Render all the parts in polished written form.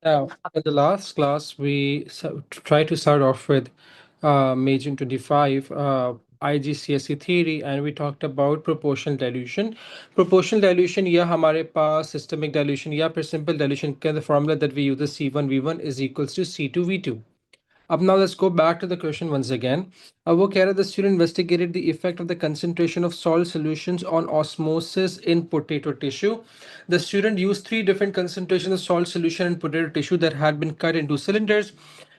Now, in the last class, we try to start off with Major 25 IGCSE theory, and we talked about proportional dilution. Proportional dilution, या हमारे पास systemic dilution या फिर simple dilution का the formula that we use is C1V1 is equals to C2V2. Up now let's go back to the question once again. वो कह रहा the student investigated the effect of the concentration of salt solutions on osmosis in potato tissue. The student used three different concentrations of salt solution in potato tissue that had been cut into cylinders.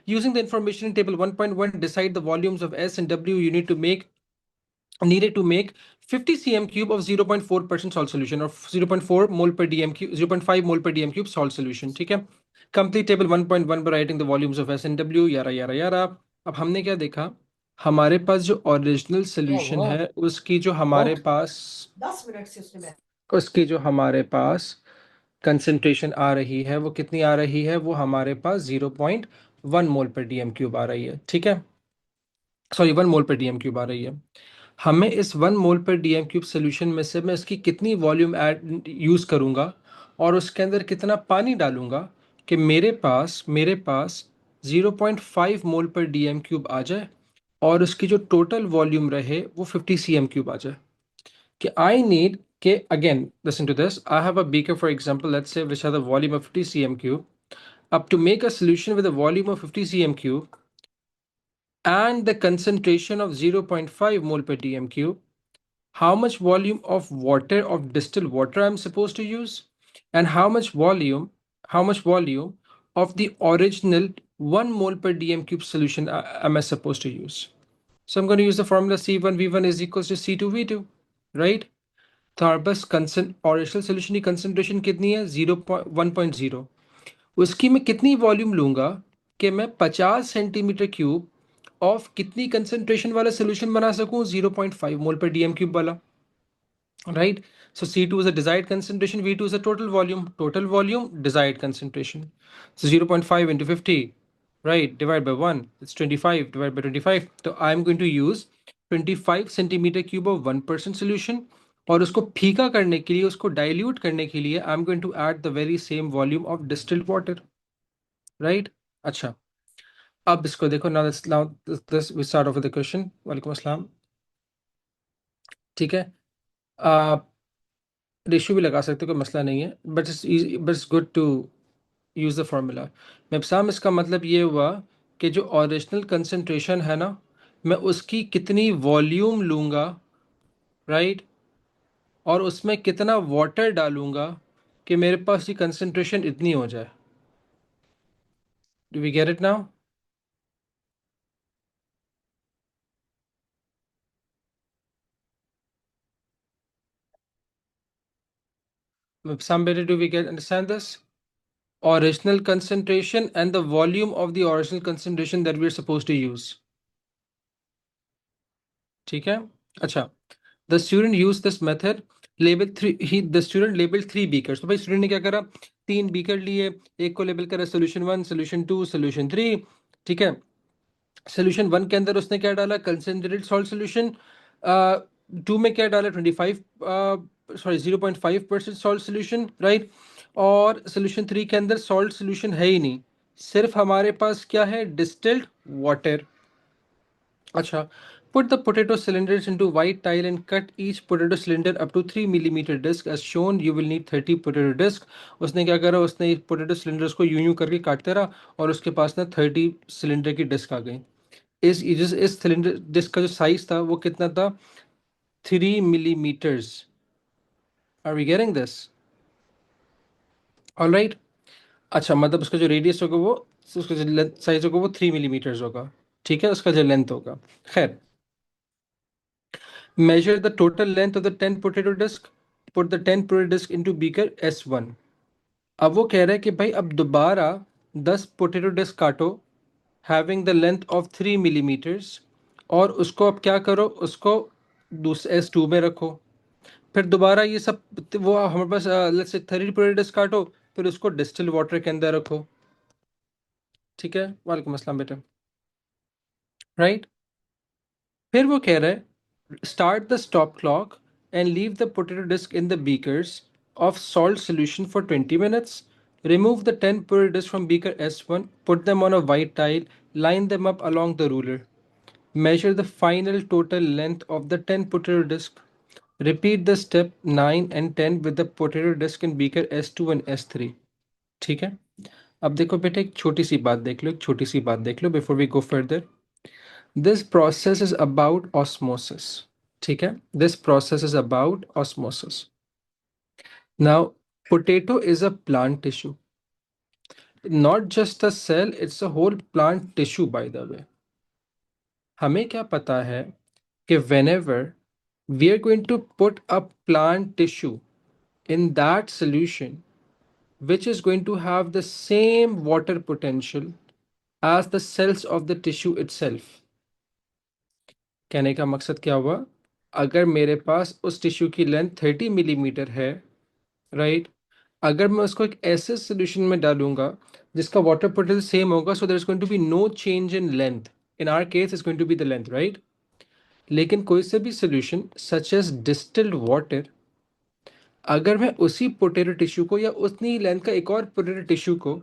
Using the information in table 1.1, decide the volumes of S and W you needed to make 50 cm cube of 0.4% salt solution or 0.4 mole per dm cube 0.5 mole per dm cube salt solution. ठीक है, complete table 1.1 by writing the volumes of S and W यारा यारा यारा. अब हमने क्या देखा, हमारे पास जो ओरिजिनल सोल्यूशन है उसकी जो हमारे पास 10 मिनट से उसकी जो हमारे पास कंसंट्रेशन आ रही है वो कितनी आ रही है, वो हमारे पास 0.1 मोल पर डीएम क्यूब आ रही है. ठीक है, सॉरी 1 मोल पर डीएम क्यूब आ रही है. हमें इस 1 मोल पर डीएम क्यूब सोल्यूशन में से मैं इसकी कितनी वॉल्यूम ऐड यूज़ करूँगा और उसके अंदर कितना पानी डालूंगा कि मेरे पास 0.5 मोल पर डीएम क्यूब आ जाए और उसकी जो टोटल वॉल्यूम रहे वो 50 सीएम क्यूब आ जाए. कि आई नीड के again listen to this, I have a beaker for example let's say which has a volume of 50 cm cube. अब to make a solution with a volume of 50 cm cube and the concentration of 0.5 mole per dm cube, how much volume of water, of distilled water I'm supposed to use, and how much volume of the original 1 mole per dm cube solution am I supposed to use. So I'm going to use the formula C1V1 is equals to C2V2, right? तो हमारे पास original solution की concentration कितनी है 0.1.0. उसकी मैं कितनी volume लूंगा कि मैं 50 सेंटीमीटर क्यूब ऑफ कितनी कंसंट्रेशन वाला सोल्यूशन बना सकूं, 0.5 मोल पर डीएम क्यूब वाला, right? So C2 is a desired concentration, V2 is a total volume, desired concentration. So 0.5 into 50, right, divided by 1, it's 25, divided by 25. So I'm going to use 25 centimeter cube of 1% solution और उसको फीका करने के लिए, उसको dilute करने के लिए I am going to add the very same volume of distilled water, right. अच्छा, अब इसको देखो. Now this we start off with the question. वालेकुम अस्सलाम. ठीक है, रेशियो भी लगा सकते हो, कोई मसला नहीं है, but it's good to use the formula. मेबसाम इसका मतलब ये हुआ कि जो ओरिजिनल कंसंट्रेशन है ना, मैं उसकी कितनी वॉल्यूम लूँगा, राइट, और उसमें कितना वाटर डालूँगा कि मेरे पास ये कंसंट्रेशन इतनी हो जाए. Do we get it now? Some better, do we get understand this? Original concentration and the volume of the original concentration that we're supposed to use. ठीक है, अच्छा. The student used this method. Label three. The student labeled 3 beakers. तो भाई student ने क्या करा, 3 beaker लिए, एक को लेबल करा सोल्यूशन 1, सोल्यूशन 2, सोल्यूशन 3. ठीक है, सोल्यूशन 1 के अंदर उसने क्या डाला, कंसेंट्रेटेड सॉल्ट सोल्यूशन. 2 में क्या डाला, 25 सॉरी 0.5% सॉल्ट सोल्यूशन, राइट. और सोल्यूशन 3 के अंदर सॉल्ट सोल्यूशन है ही नहीं, सिर्फ हमारे पास क्या है, डिस्टिल्ड वाटर. अच्छा, put the potato cylinders into white tile and cut each potato cylinder up to 3 millimeter disc as shown. You will need 30 potato disc. उसने क्या करा, उसने पोटैटो सिलेंडर्स को यूं यूं करके काटते रहा और उसके पास ना 30 सिलेंडर की डिस्क आ गई. इस सिलेंडर डिस्क का जो साइज था वो कितना था, 3 millimeters. Are we getting this? Alright. अच्छा, मतलब उसका जो रेडियस होगा वो, उसका जो साइज होगा वो 3 millimeters होगा. ठीक है, उसका जो लेंथ होगा. खैर, measure the total length of the 10 potato disc. Put the 10 potato disc into beaker S1. अब वो कह रहा है कि भाई अब दोबारा 10 पोटैटो डिस्क काटो having the length of 3 millimeters और उसको अब क्या करो, उसको दूसरे S2 में रखो. फिर दोबारा ये सब वो हमारे पास लेट्स से 30 पोटैटो डिस्क काटो, फिर उसको डिस्टिल वाटर के अंदर रखो. ठीक है, वालेकुम अस्सलाम बेटा, राइट. फिर वो कह रहा है start the stop clock and leave the potato disc in the beakers of salt solution for 20 minutes. Remove the 10 purer discs from beaker S1, put them on a white tile, line them up along the ruler. Measure the final total length of the 10 potato disc. Repeat the step 9 and 10 with the potato disc in beaker S2 and S3. ठीक है? अब देखो बेटे, एक छोटी सी बात देख लो, एक छोटी सी बात देख लो before we go further. This process is about osmosis. ठीक है? This process is about osmosis. Now, potato is a plant tissue. Not just a cell, it's a whole plant tissue, by the way. हमें क्या पता है कि whenever we are going to put a plant tissue in that solution, which is going to have the same water potential as the cells of the tissue itself. कहने का मकसद क्या हुआ? अगर मेरे पास उस टिश्यू की लेंथ 30 मिलीमीटर है, राइट, अगर मैं उसको एक ऐसे सोल्यूशन में डालूंगा जिसका वाटर पोटेंशियल सेम होगा, so there is going to be no change in length. In our case is going to be the length, right. लेकिन कोई से भी solution such as distilled water, अगर मैं उसी पोटेटो टिश्यू को या उतनी लेंथ का एक और पोटेटो टिश्यू को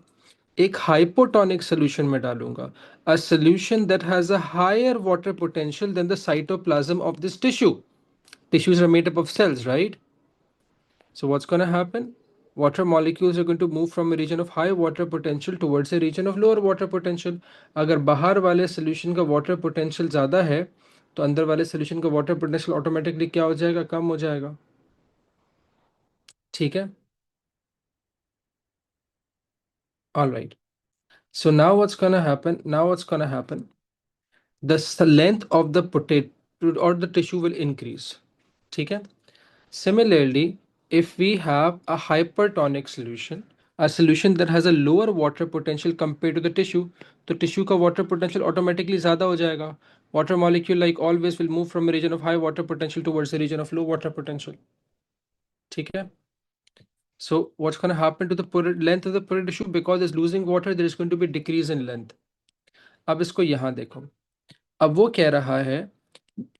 एक हाइपोटोनिक सोल्यूशन में डालूंगा, a solution that has a higher water potential than the cytoplasm of this tissue. Tissues are made up of cells, right? So what's going to happen? Water molecules are going to move from a region of high water potential towards a region of lower water potential. अगर बाहर वाले solution का water potential ज़्यादा है, तो अंदर वाले solution का water potential automatically क्या हो जाएगा? कम हो जाएगा. ठीक है? All right. So now what's going to happen? Now what's going to happen? The length of the potato or the tissue will increase. ठीक है? Similarly, if we have a hypertonic solution, a solution that has a lower water potential compared to the tissue, तो tissue का water potential automatically ज़्यादा हो जाएगा. Water molecule, like always, will move from a region of high water potential towards a region of low water potential. ठीक है? So what's going to happen to the length of the porous tissue? Because it's losing water, there is going to be decrease in length. अब इसको यहाँ देखो. अब वो कह रहा है,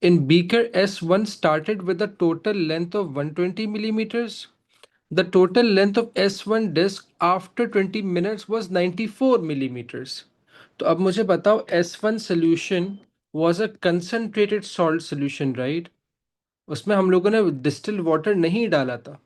in beaker S1 started with a total length of 120 millimeters. The total length of S1 disk after 20 minutes was 94 millimeters. तो अब मुझे बताओ, S1 solution was a concentrated salt solution, right? उसमें हम लोगों ने distilled water नहीं डाला था.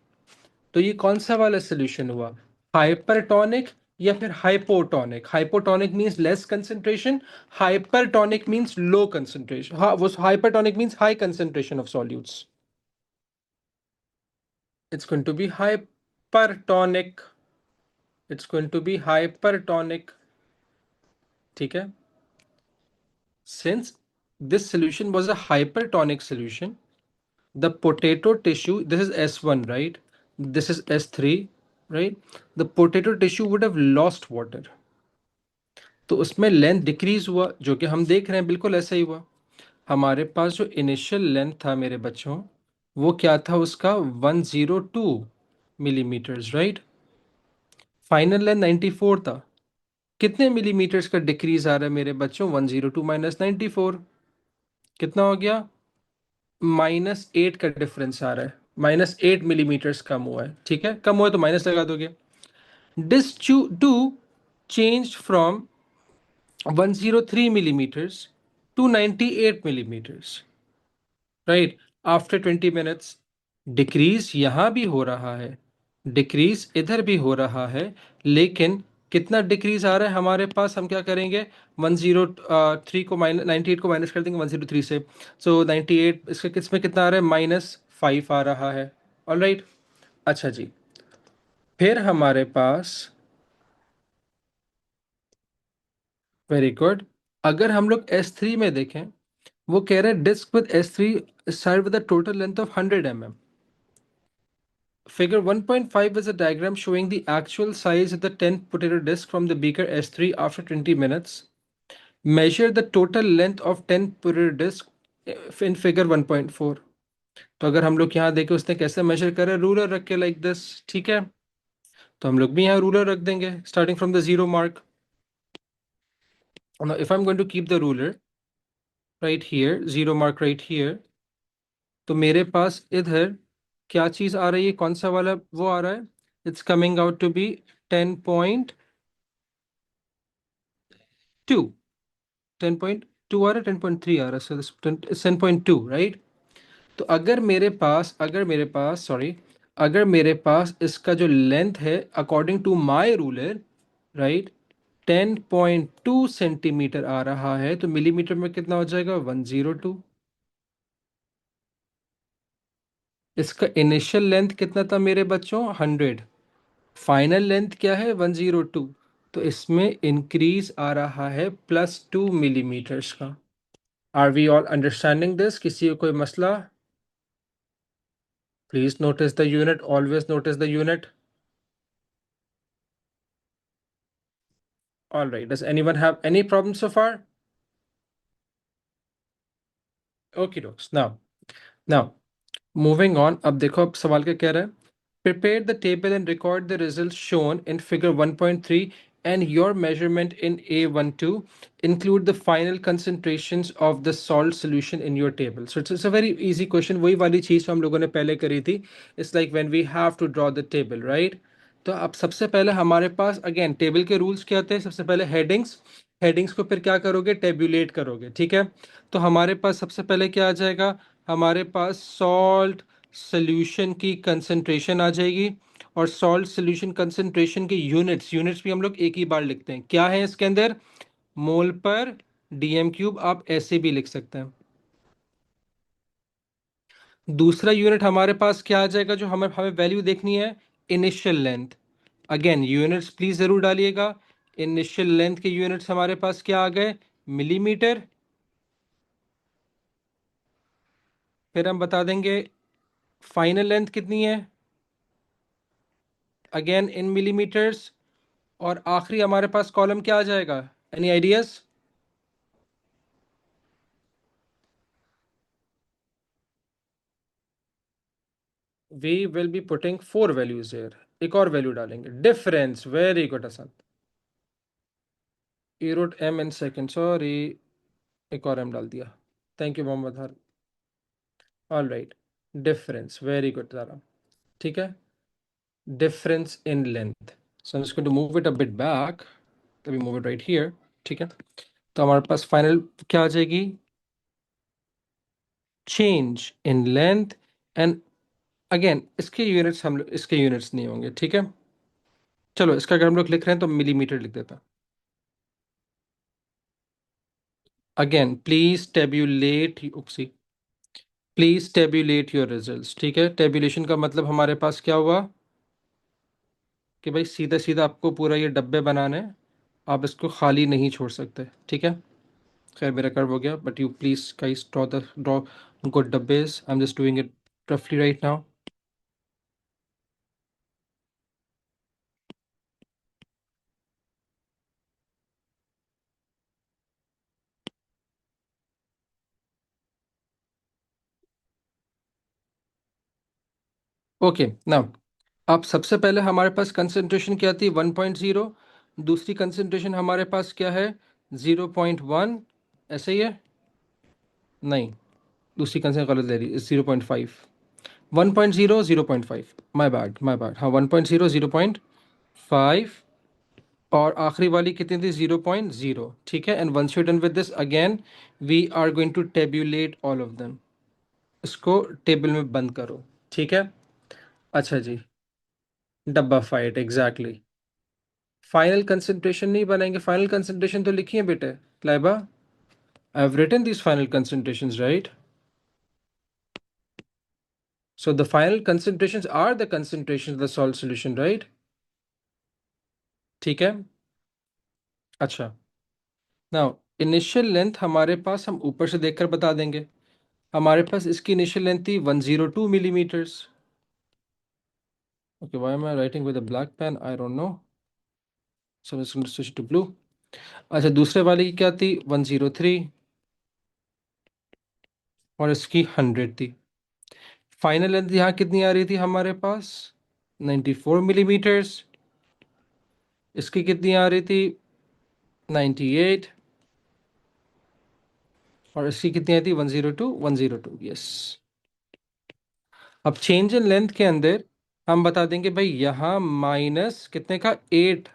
तो ये कौन सा वाला solution हुआ? Hypertonic या फिर hypotonic? Hypotonic means less concentration. Hypertonic means low concentration. हाँ, वो hypertonic means high concentration of solutes. It's going to be hypertonic. It's going to be hypertonic. ठीक है? Since this solution was a hypertonic solution, the potato tissue, this is S1, right? This is S3, right? The potato tissue would have lost water. तो उसमें length decrease हुआ, जो कि हम देख रहे हैं बिल्कुल ऐसा ही हुआ. हमारे पास जो इनिशियल लेंथ था मेरे बच्चों, वो क्या था उसका? 102 मिलीमीटर्स, राइट. फाइनल लेंथ 94 था. कितने मिलीमीटर्स का डिक्रीज आ रहा है मेरे बच्चों? 102 माइनस 94, कितना हो गया? -8 का डिफरेंस आ रहा है. -8 मिलीमीटर्स कम हुआ है. ठीक है, कम हुआ तो माइनस लगा दोगे. This to change from 103 millimeters to 98 millimeters, right, after 20 minutes. Decrease यहां भी हो रहा है, डिक्रीज इधर भी हो रहा है, लेकिन कितना डिक्रीज आ रहा है हमारे पास? हम क्या करेंगे? 103 को माइनस 98 को माइनस कर देंगे 103 से. सो 98 इसके किसमें कितना आ रहा है? -5 आ रहा है. All right. अच्छा जी, फिर हमारे पास, वेरी गुड, अगर हम लोग S3 में देखें, वो कह रहे हैं disc with S3 started with a total length of 100 mm. Figure 1.5 is a diagram showing the actual size of the 10 potato disc from the beaker S3 after 20 minutes. Measure the total length of 10 potato disc in figure 1.4. तो अगर हम लोग यहाँ देखें उसने कैसे major करे, ruler रख के लाइक दिस. ठीक है, तो हम लोग भी यहाँ रूलर रख देंगे starting from the zero mark. Now if I'm going to keep the ruler right here, zero mark right here, तो मेरे पास इधर क्या चीज आ रही है? कौन सा वाला वो आ रहा है? It's coming out to be 10.2, 10.2 आ रहा है, 10.3 आ रहा है, सर 10.2, राइट। तो अगर मेरे पास इसका जो लेंथ है according to my ruler, right, 10.2 centimetre आ रहा है, तो मिलीमीटर में कितना हो जाएगा? 102। इसका इनिशियल लेंथ कितना था मेरे बच्चों? 100। फाइनल लेंथ क्या है? 102। तो इसमें इंक्रीज आ रहा है +2 मिलीमीटर्स का। Are we all understanding this? किसी को कोई मसला? Please notice the unit, always notice the unit. All right. Does anyone have any problems so far? Okay, dokes. Now, moving on. अब देखो, अब सवाल क्या कह रहा है? Prepare the table and record the results shown in figure 1.3 and your measurement in A12. Include the final concentrations of the salt solution in your table. So it's a very easy question. वही वाली चीज हम लोगों ने पहले करी थी. It's like when we have to draw the table, right? तो अब सबसे पहले हमारे पास अगेन टेबल के रूल्स क्या होते हैं? सबसे पहले हेडिंग्स, हेडिंग्स को फिर क्या करोगे? टेबुलेट करोगे, ठीक है। तो हमारे पास सबसे पहले क्या आ जाएगा? हमारे पास सॉल्ट सोल्यूशन की कंसंट्रेशन आ जाएगी, और सॉल्ट सोल्यूशन कंसंट्रेशन के यूनिट्स, यूनिट्स भी हम लोग एक ही बार लिखते हैं। क्या है इसके अंदर? मोल पर डीएम क्यूब, आप ऐसे भी लिख सकते हैं। दूसरा यूनिट हमारे पास क्या आ जाएगा जो हमें हमें वैल्यू देखनी है? Initial length. Again units please जरूर डालिएगा। इनिशियल लेंथ के यूनिट्स हमारे पास क्या आ गए? मिलीमीटर। फिर हम बता देंगे फाइनल लेंथ कितनी है, अगेन इन मिलीमीटर्स। और आखिरी हमारे पास कॉलम क्या आ जाएगा? Any ideas? We will be putting 4 values here. एक और वैल्यू डालेंगे, difference. Very good Hasan. E root M in second, sorry, एक और एम डाल दिया। थैंक यू मोहम्मद हर। All right, difference, very good ज़रा। ठीक है, difference in length. So I am just going to move it a bit back, let me move it right here. ठीक है, तो हमारे पास फाइनल क्या आ जाएगी? Change in length. And again इसके यूनिट्स नहीं होंगे, ठीक है। चलो, इसका अगर हम लोग लिख रहे हैं तो मिलीमीटर लिख देता। Again please tabulate, oopsie, please tabulate your results. ठीक है, टेब्यूलेशन का मतलब हमारे पास क्या हुआ कि भाई सीधा सीधा आपको पूरा ये डब्बे बनाने हैं, आप इसको खाली नहीं छोड़ सकते, ठीक है। खैर मेरा कर्व हो गया, but you please guys draw good डब्बेज। I am just doing it रफली राइट नाउ। ओके, नाउ अब सबसे पहले हमारे पास कंसंट्रेशन क्या थी? 1.0। दूसरी कंसंट्रेशन हमारे पास क्या है? 0.1। ऐसे ही है? नहीं, दूसरी कंसंट्रेशन गलत ले रही, 0.5। 1.0, 0.5, माई बैड, हाँ, 1.0, 0.5। और आखिरी वाली कितनी थी? 0.0, ठीक है। And once you done with this, again we are going to tabulate all of them. इसको टेबल में बंद करो, ठीक है। अच्छा जी, डब्बा फाइट, एग्जैक्टली। फाइनल कंसंट्रेशन नहीं बनाएंगे, फाइनल कंसंट्रेशन तो लिखिए बेटे, Laiba. I have written this final concentrations, right? So the final concentrations are the concentrations of the salt solution, right? ठीक है। अच्छा, नाउ इनिशियल लेंथ हमारे पास हम ऊपर से देखकर बता देंगे। हमारे पास इसकी इनिशियल लेंथ थी 102 millimetres. Okay, why am I writing with a black pen? I don't know, so let's switch to blue. अच्छा, दूसरे वाले की क्या थी? 103। और इसकी 100 थी। फाइनल लेंथ यहाँ कितनी आ रही थी हमारे पास? 94 मिलीमीटर्स। इसकी कितनी आ रही थी? 98। और इसकी कितनी आई थी? 102, 102, यस। अब चेंज इन लेंथ के अंदर हम बता देंगे भाई यहाँ माइनस कितने का 8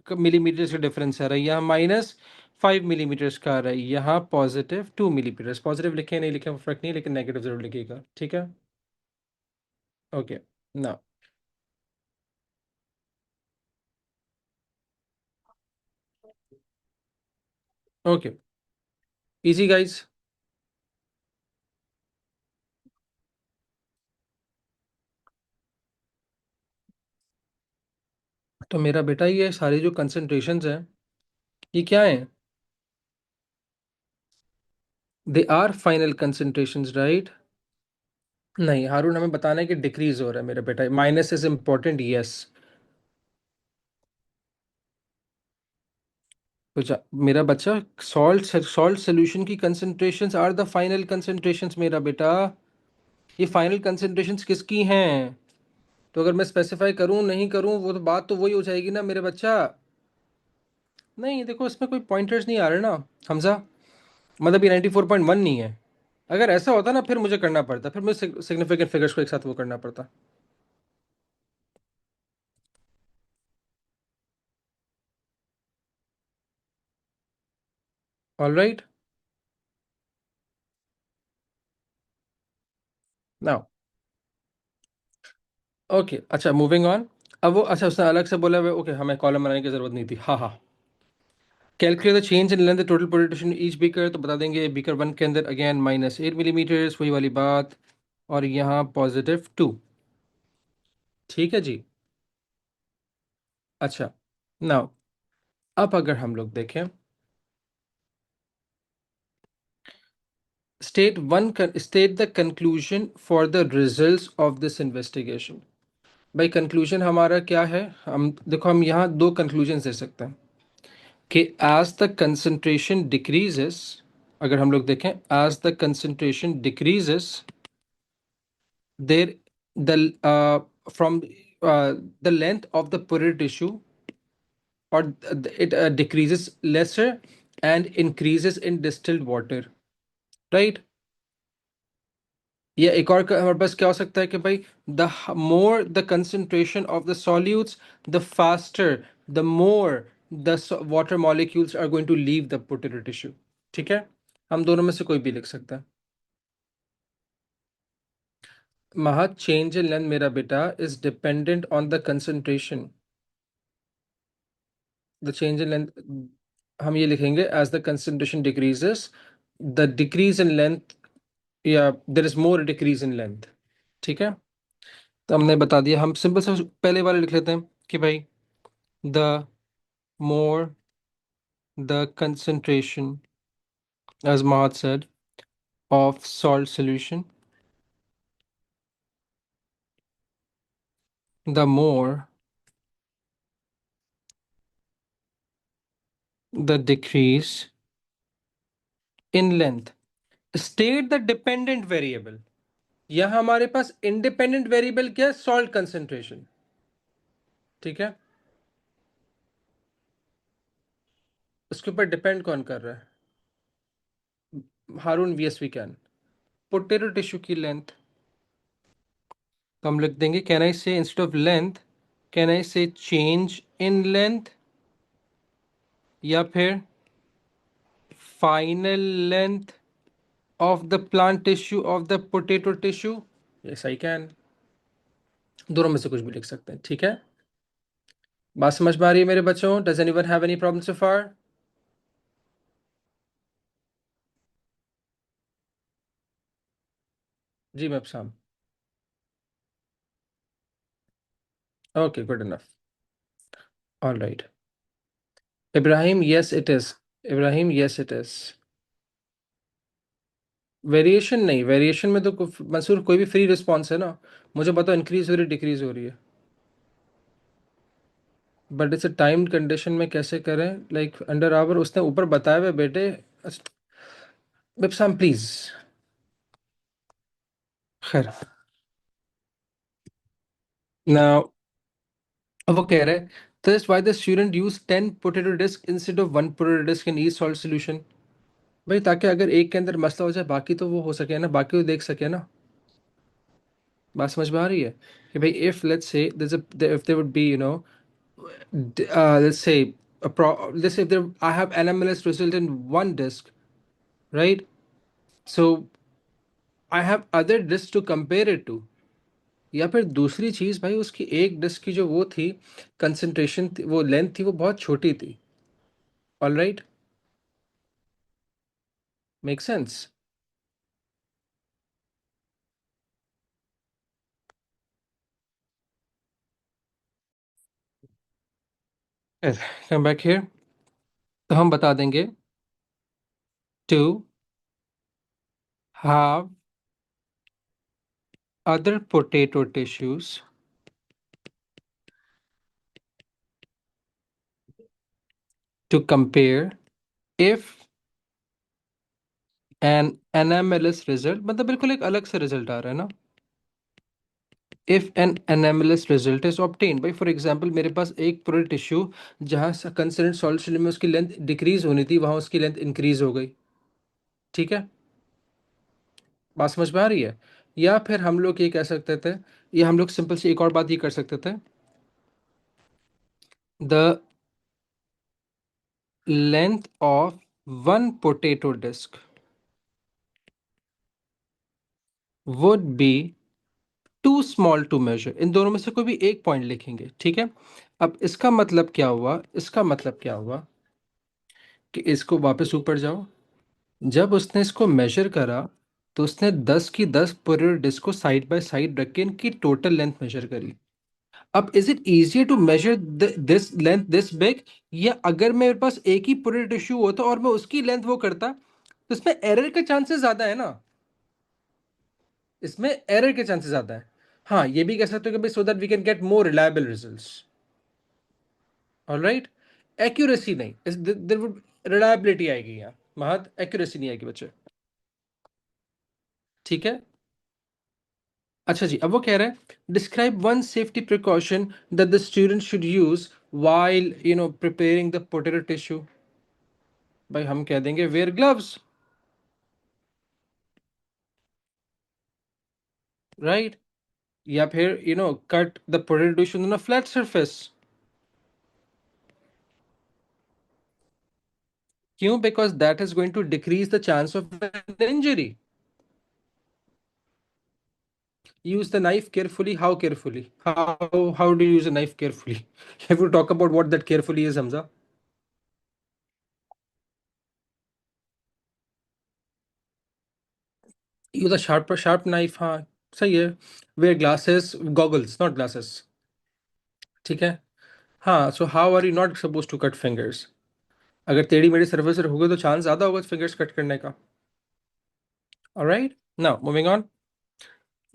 मिलीमीटर का डिफरेंस आ रहा है, यहाँ -5 मिलीमीटर का आ रहा है, यहाँ +2 मिलीमीटर। पॉजिटिव लिखे नहीं लिखे फर्क नहीं, लेकिन नेगेटिव जरूर लिखिएगा, ठीक है। ओके ना। Okay, easy guys. तो मेरा बेटा ये सारी जो कंसंट्रेशंस हैं ये क्या है? They are final concentrations, right? नहीं हारून, हमें बताना है कि डिक्रीज हो रहा है मेरा बेटा, माइनस इज इम्पोर्टेंट, यस। मेरा बच्चा, सॉल्ट सोल्यूशन की concentrations are the final concentrations मेरा बेटा। ये फाइनल कंसंट्रेशंस किसकी हैं? तो अगर मैं स्पेसिफाई करूं नहीं करूं, वो तो बात तो वही हो जाएगी ना मेरे बच्चा। नहीं देखो, इसमें कोई पॉइंटर्स नहीं आ रहे ना हमजा, मतलब ये 94.1 नहीं है। अगर ऐसा होता ना फिर मुझे करना पड़ता, फिर मुझे सिग्निफिकेंट फिगर्स को एक साथ वो करना पड़ता। All right now. ओके अच्छा, मूविंग ऑन। अब वो अच्छा उसने अलग से बोला ओके, हमें कॉलम बनाने की जरूरत नहीं थी, हाँ हाँ। Calculate the change in length total potential each beaker, तो बता देंगे बीकर वन के अंदर अगेन -8 मिलीमीटर, वही वाली बात। और यहाँ +2। ठीक है जी। अच्छा नाउ, अब अगर हम लोग देखें, state the conclusion for the results of this investigation. भाई कंक्लूजन हमारा क्या है? हम देखो, हम यहाँ दो कंक्लूजन दे सकते हैं कि एज द कंसंट्रेशन डिक्रीजेस, अगर हम लोग देखें as the concentration decreases, there the from the length of the potato tissue, और it decreases lesser and increases in distilled water, right? या एक और हमारे पास क्या हो सकता है कि भाई the more the concentration of the solutes, the faster, the more the water molecules are going to leave the potato tissue. ठीक है, हम दोनों में से कोई भी लिख सकता है। महा, चेंज इन लेंथ मेरा बेटा is dependent on the concentration. The change in length, हम ये लिखेंगे as the concentration decreases, the decrease in length, या there is more decrease in length. ठीक है, तो हमने बता दिया। हम सिंपल से पहले वाले लिख लेते हैं कि भाई the more the concentration, as Mahat said, of salt solution, the more the decrease in length. State the dependent variable। यह हमारे पास इंडिपेंडेंट वेरिएबल क्या है? Salt concentration. ठीक है, उसके ऊपर डिपेंड कौन कर रहा है Haroon? We as we can, potato tissue की लेंथ। तो हम लिख देंगे, can I say instead of length, can I say change in length, या फिर final length of the plant tissue of the potato tissue? Yes, I can। दोनों में से कुछ भी लिख सकते हैं, ठीक है। बात समझ में आ रही है मेरे बच्चों? Does anyone have any problem so far? जी मैं शाम। Okay, good enough. All right. Ibrahim, yes it is. Ibrahim, yes it is. Variation नहीं, वेरिएशन में तो मंसूर कोई भी फ्री रिस्पॉन्स है ना। मुझे बताओ इंक्रीज हो रही डिक्रीज हो रही है? बट इसे टाइम कंडीशन में कैसे करें, लाइक अंडर आवर उसने ऊपर बताया हुआ बेटे। बिप्साम प्लीज। खैर, ना, अब वो कह रहे हैं, that's why the student use 10 potato disk instead of one potato disk in each salt solution। भाई ताकि अगर एक के अंदर मसला हो जाए बाकी तो वो हो सके ना, बाकी वो देख सके ना। बात समझ में आ रही है कि भाई if let's say if there would be let's say let's say if there I have NMLS result in one disk, right? So I have other disks to compare it to. या फिर दूसरी चीज भाई, उसकी एक डिस्क की जो वो थी कंसंट्रेशन, वो लेंथ थी, वो बहुत छोटी थी. All right, make sense. Come back here. तो हम बता देंगे to have other potato tissues to compare if an NMLS result, मतलब बिल्कुल एक अलग से रिजल्ट आ रहा है ना. if an anomalous result is obtained by, for example, मेरे पास एक पूरा टिश्यू जहाँ कंसर्न सॉल्यूशन में उसकी लेंथ डिक्रीज होनी थी, वहां उसकी लेंथ इंक्रीज हो गई. ठीक है, बात समझ में आ रही है. या फिर हम लोग ये कह सकते थे, या हम लोग सिंपल सी एक और बात ये कर सकते थे, the length of one potato disc would be too small to measure. इन दोनों में से कोई भी एक पॉइंट लिखेंगे, ठीक है. अब इसका मतलब क्या हुआ, इसका मतलब क्या हुआ कि इसको वापस ऊपर जाओ. जब उसने इसको मेजर करा तो उसने 10 की 10 पूरे डिस्क को साइड बाय साइड रख के इनकी टोटल लेंथ मेजर करी. अब is it easier to measure this length this big, या अगर मेरे पास एक ही पूरे टिश्यू होता और मैं उसकी लेंथ वो करता, तो इसमें एरर के चांसेस ज्यादा है ना. इसमें एरर के चांसेस ज्यादा है. हाँ, ये भी कह सकते हो कि भाई so that we can get more reliable results. Alright, accuracy नहीं, देयर वुड रिलायबिलिटी आएगी यहाँ, महत एक्यूरेसी नहीं आएगी बच्चे. ठीक है. अच्छा जी, अब वो कह रहा है describe one safety precaution that the student should use while preparing the potato tissue. भाई हम कह देंगे वेयर ग्लव्स, राइट. या फिर cut the potato tissue on a flat surface. क्यों? Because that is going to decrease the chance of an injury. Use the knife carefully. How carefully? How do you use a knife carefully? If you talk about what that carefully is, Hamza. Use a sharp knife. हाँ, सही है. Wear glasses, goggles, not glasses. ठीक है. हाँ, so how are you not supposed to cut fingers? अगर टेढ़ी मेढ़ी surface पर होगे तो चांस ज्यादा होगा फिंगर्स कट करने का. Alright, now moving on.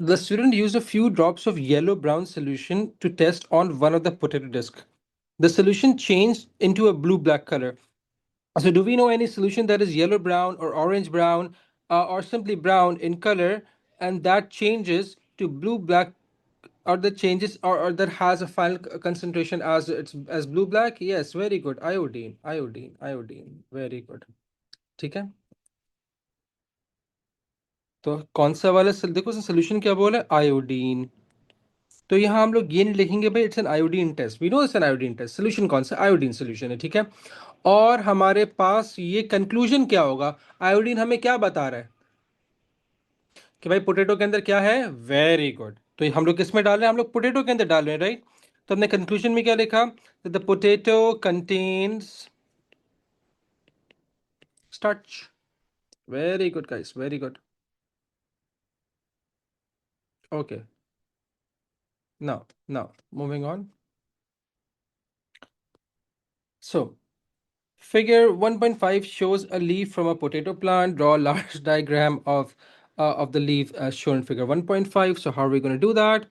The student used a few drops of yellow brown solution to test on one of the potato disc. The solution changed into a blue black color. So, do we know any solution that is yellow brown or orange brown or simply brown in color, and that changes to blue black, or that changes, or that has a final concentration as it's as blue black? Yes, very good. Iodine, iodine, iodine. Very good. ठीक है. तो कौन सा वाला देखो solution क्या बोला है, आयोडीन. तो यहाँ हम लोग ये नहीं लिखेंगे भाई it's an iodine test, we know it's an iodine test. Solution कौन सा, आयोडीन सोल्यूशन है, ठीक है. और हमारे पास ये कंक्लूजन क्या होगा, आयोडीन हमें क्या बता रहा है कि भाई पोटैटो के अंदर क्या है. Very good. तो ये हम लोग किस में डाल रहे हैं, हम लोग पोटैटो के अंदर डाल रहे हैं, राइट. तो हमने कंक्लूजन में क्या लिखा, the potato contains starch. Very good guys, very good. Okay, now moving on. So figure 1.5 shows a leaf from a potato plant. Draw a large diagram of the leaf as shown in figure 1.5. So how are we going to do that?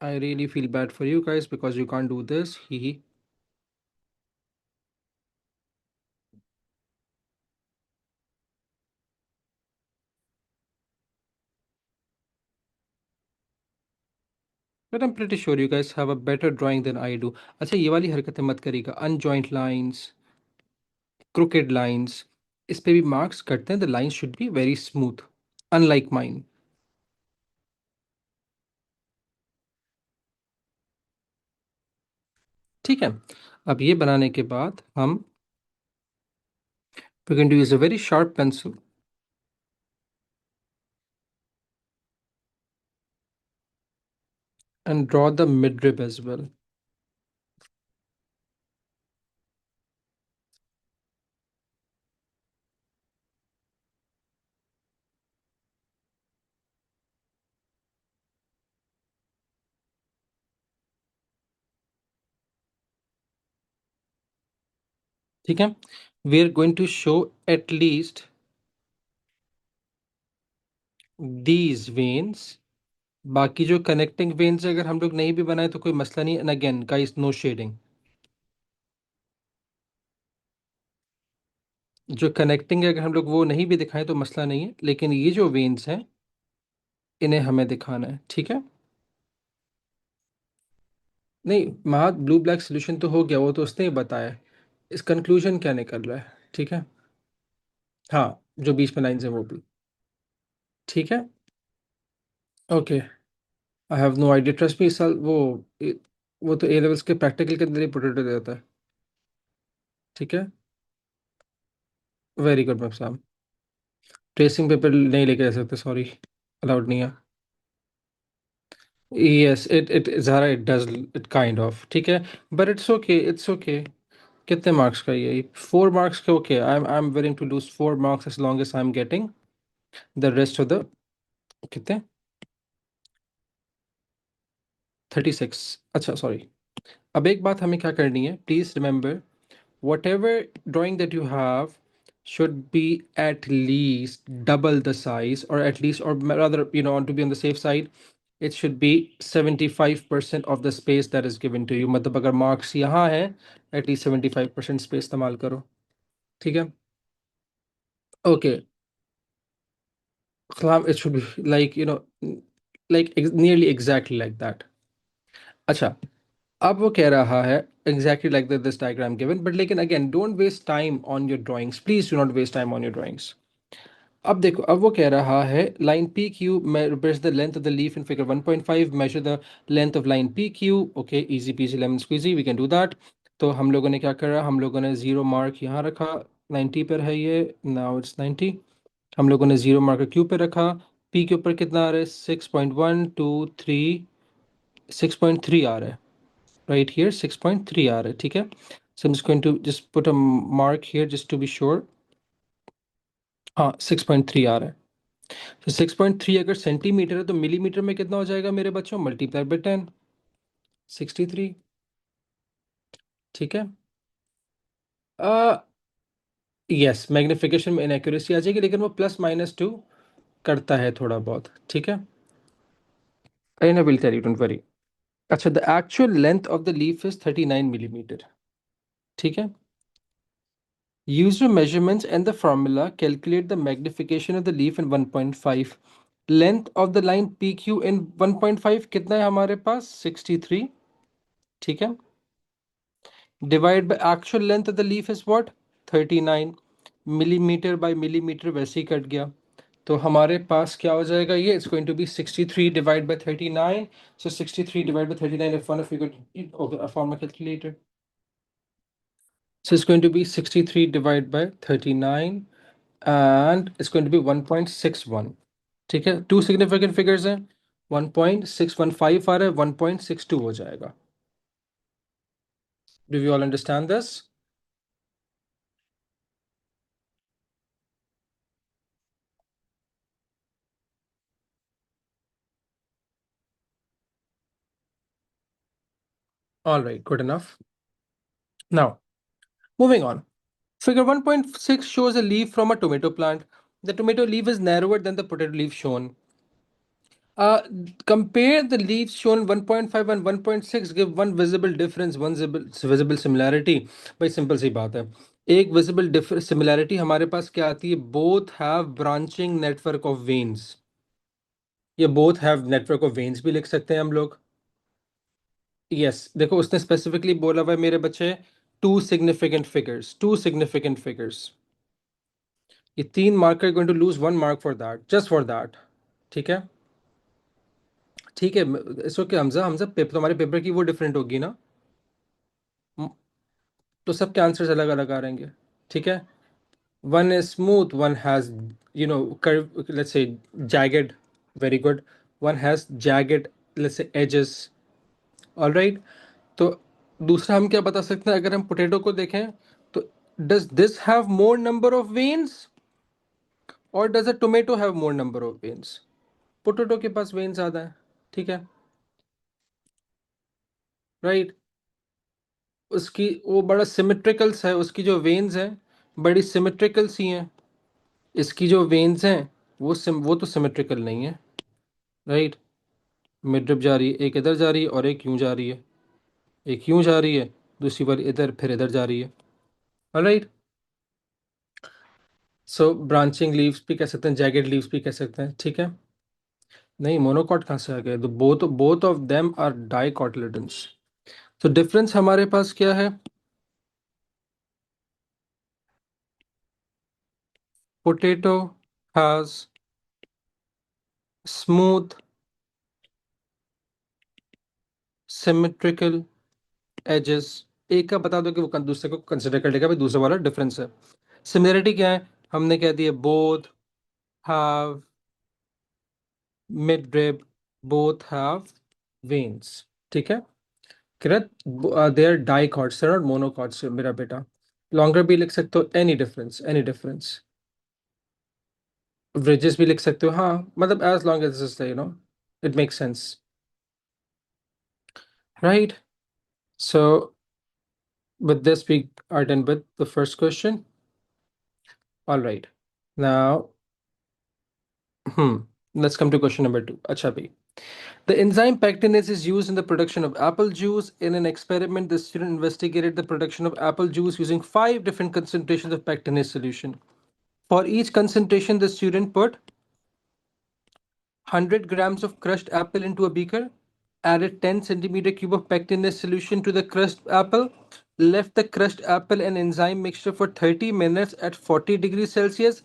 I really feel bad for you guys because you can't do this. Hee. But I'm pretty sure you guys have a better drawing than I do. अच्छा, ये वाली हरकतें मत करिएगा. Unjoint lines, crooked lines, इस पे भी marks करते हैं. The lines should be very smooth. Unlike mine. ठीक है। अब ये बनाने के बाद हम we're going to use a very sharp pencil and draw the midrib as well. ठीक है। We are going to show at least these veins. बाकी जो कनेक्टिंग वेन्स अगर हम लोग नहीं भी बनाए तो कोई मसला नहीं। And again guys, no shading. जो कनेक्टिंग है अगर हम लोग वो नहीं भी दिखाएं तो मसला नहीं है, लेकिन ये जो वेन्स हैं इन्हें हमें दिखाना है। ठीक है। नहीं महात, ब्लू ब्लैक सोल्यूशन तो हो गया, वो तो उसने ही बताया है। इस कंक्लूजन क्या निकल रहा है? ठीक है। हाँ, जो बीच में लाइन्स है वो भी। ठीक है। Okay. I have no idea, trust me. इस साल वो तो ए लेवल्स के प्रैक्टिकल के अंदर ही पोटेटो देता है। ठीक है। वेरी गुड मैम साहब। ट्रेसिंग पेपर नहीं लेके जा सकते, सॉरी, अलाउड नहीं है। Yes, it Zara it does it kind of, ठीक है। But it's okay, it's okay. कितने मार्क्स का ये? 4 मार्क्स का? Okay, I am willing to lose 4 marks as long as I am getting the rest of the. कितने? 36। अच्छा sorry. अब एक बात हमें क्या करनी है, please remember, whatever drawing that you have should be at least double the size, or at least, or rather, to be on the safe side, it should be 75% of the space that is given to you. मतलब अगर marks यहाँ है, at least 75% space इस्तेमाल करो। ठीक है। Okay, it should be like, like nearly exactly like that. अच्छा, अब वो कह रहा है exactly like this diagram given, but लेकिन again don't waste time on your drawings, please do not waste time on your drawings. अब देखो, अब वो कह रहा है line P Q represents the length of the leaf in figure 1.5, measure the length of line P Q. Okay, easy peasy lemon squeezy, we can do that. तो हम लोगों ने क्या करा, हम लोगों ने जीरो मार्क यहाँ रखा, 90 पर है ये, नाउ इट्स 90। हम लोगों ने जीरो मार्क क्यू पे रखा। पी के ऊपर कितना आ रहा है? 6.123, 6.3 आ रहा है, राइट हियर 6.3 आ रहा है। ठीक है। So I am just going to just put a mark here just to be sure. हाँ, 6.3 आ रहा है। तो 6.3 अगर सेंटीमीटर है तो मिलीमीटर में कितना हो जाएगा मेरे बच्चों? Multiply by 10, 63। ठीक है। यस, मैग्निफिकेशन में इनएक्यूरेसी आ जाएगी, लेकिन वो +-2 करता है थोड़ा बहुत। ठीक है। I will tell you, don't worry. अच्छा, the actual length of the leaf is 39 millimetre. ठीक है। Use your measurements and the formula, calculate the magnification of the leaf in 1.5। Length of the line P Q in 1.5 कितना है हमारे पास? 63। ठीक है। Divide by actual length of the leaf is what? 39। Millimetre by millimetre वैसे ही cut गया, तो हमारे पास क्या हो जाएगा? ये it's going to be 63 divide by 39। So 63 divide by 39, if one of you could okay form a calculator. So it's going to be 63 divided by 39, and it's going to be 1.61। ठीक है, टू सिग्निफिकेंट फिगर्स हैं। 1.615 आ रहा है, 1.62 हो जाएगा। Do you all understand this? All right, good enough. Now, moving on. Figure 1.6 shows a leaf from a tomato plant. The tomato leaf is narrower than the potato leaf shown. Uh, Compare the leaves shown 1.5 and 1.6, give one visible difference, one visible similarity। भाई simple सी बात है। एक visible similarity हमारे पास क्या आती है? Both have branching network of veins. ये both have network of veins भी लिख सकते हैं हम लोग। यस, देखो उसने स्पेसिफिकली बोला हुआ है मेरे बच्चे, two significant figures, two significant figures. ये 3 marker going to lose 1 mark for that, just for that. ठीक है, ठीक है। इसो क्या हमजा, हमजा पेपर, तुम्हारे पेपर की वो डिफरेंट होगी ना। म- तो सबके आंसर्स अलग अलग आ रहेंगे। ठीक है, one is smooth, one has, curve, let's say jagged. Very good. One has jagged, let's say edges. All right. तो दूसरा हम क्या बता सकते हैं, अगर हम पोटैटो को देखें तो does this have more number of veins or does a tomato have more number of veins? Potato के पास वेन ज्यादा है। ठीक है, राइट। उसकी वो बड़ा सिमेट्रिकल है, उसकी जो वेन्स हैं बड़ी सिमेट्रिकल सी हैं। इसकी जो वेन्स हैं वो तो सिमेट्रिकल नहीं है, राइट। मिड ड्रिप जा रही है, एक इधर जा रही है और एक यूं जा रही है, एक यूं जा रही है, दूसरी बार इधर, फिर इधर जा रही है। राइट। सो ब्रांचिंग लीव्स भी कह सकते हैं, जैगेड लीव्स भी कह सकते हैं। ठीक है, नहीं मोनोकॉट कहाँ से आ गए, तो both both of them are dicotyledons. तो डिफरेंस हमारे पास क्या है, potato has smooth symmetrical edges. एक का बता दो कि वो दूसरे को कंसिडर कर लेगा, भाई दूसरा वाला डिफरेंस है। सिमिलरिटी क्या है, हमने कह दिया both have midrib, both have veins. ठीक है, correct. They are dicots, they are not monocots मेरा बेटा। लॉन्गर भी लिख सकते हो, any difference, any difference. Bridges भी लिख सकते हो, हाँ, मतलब as long as is, it makes sense, right. So with this we are done with the first question. All right, now hmm let's come to question number 2. Acha bhai, the enzyme pectinase is used in the production of apple juice. In an experiment, the student investigated the production of apple juice using 5 different concentrations of pectinase solution. For each concentration, the student put 100 grams of crushed apple into a beaker, added 10 centimeter cube of pectinase solution to the crushed apple, left the crushed apple and enzyme mixture for 30 minutes at 40 degrees Celsius,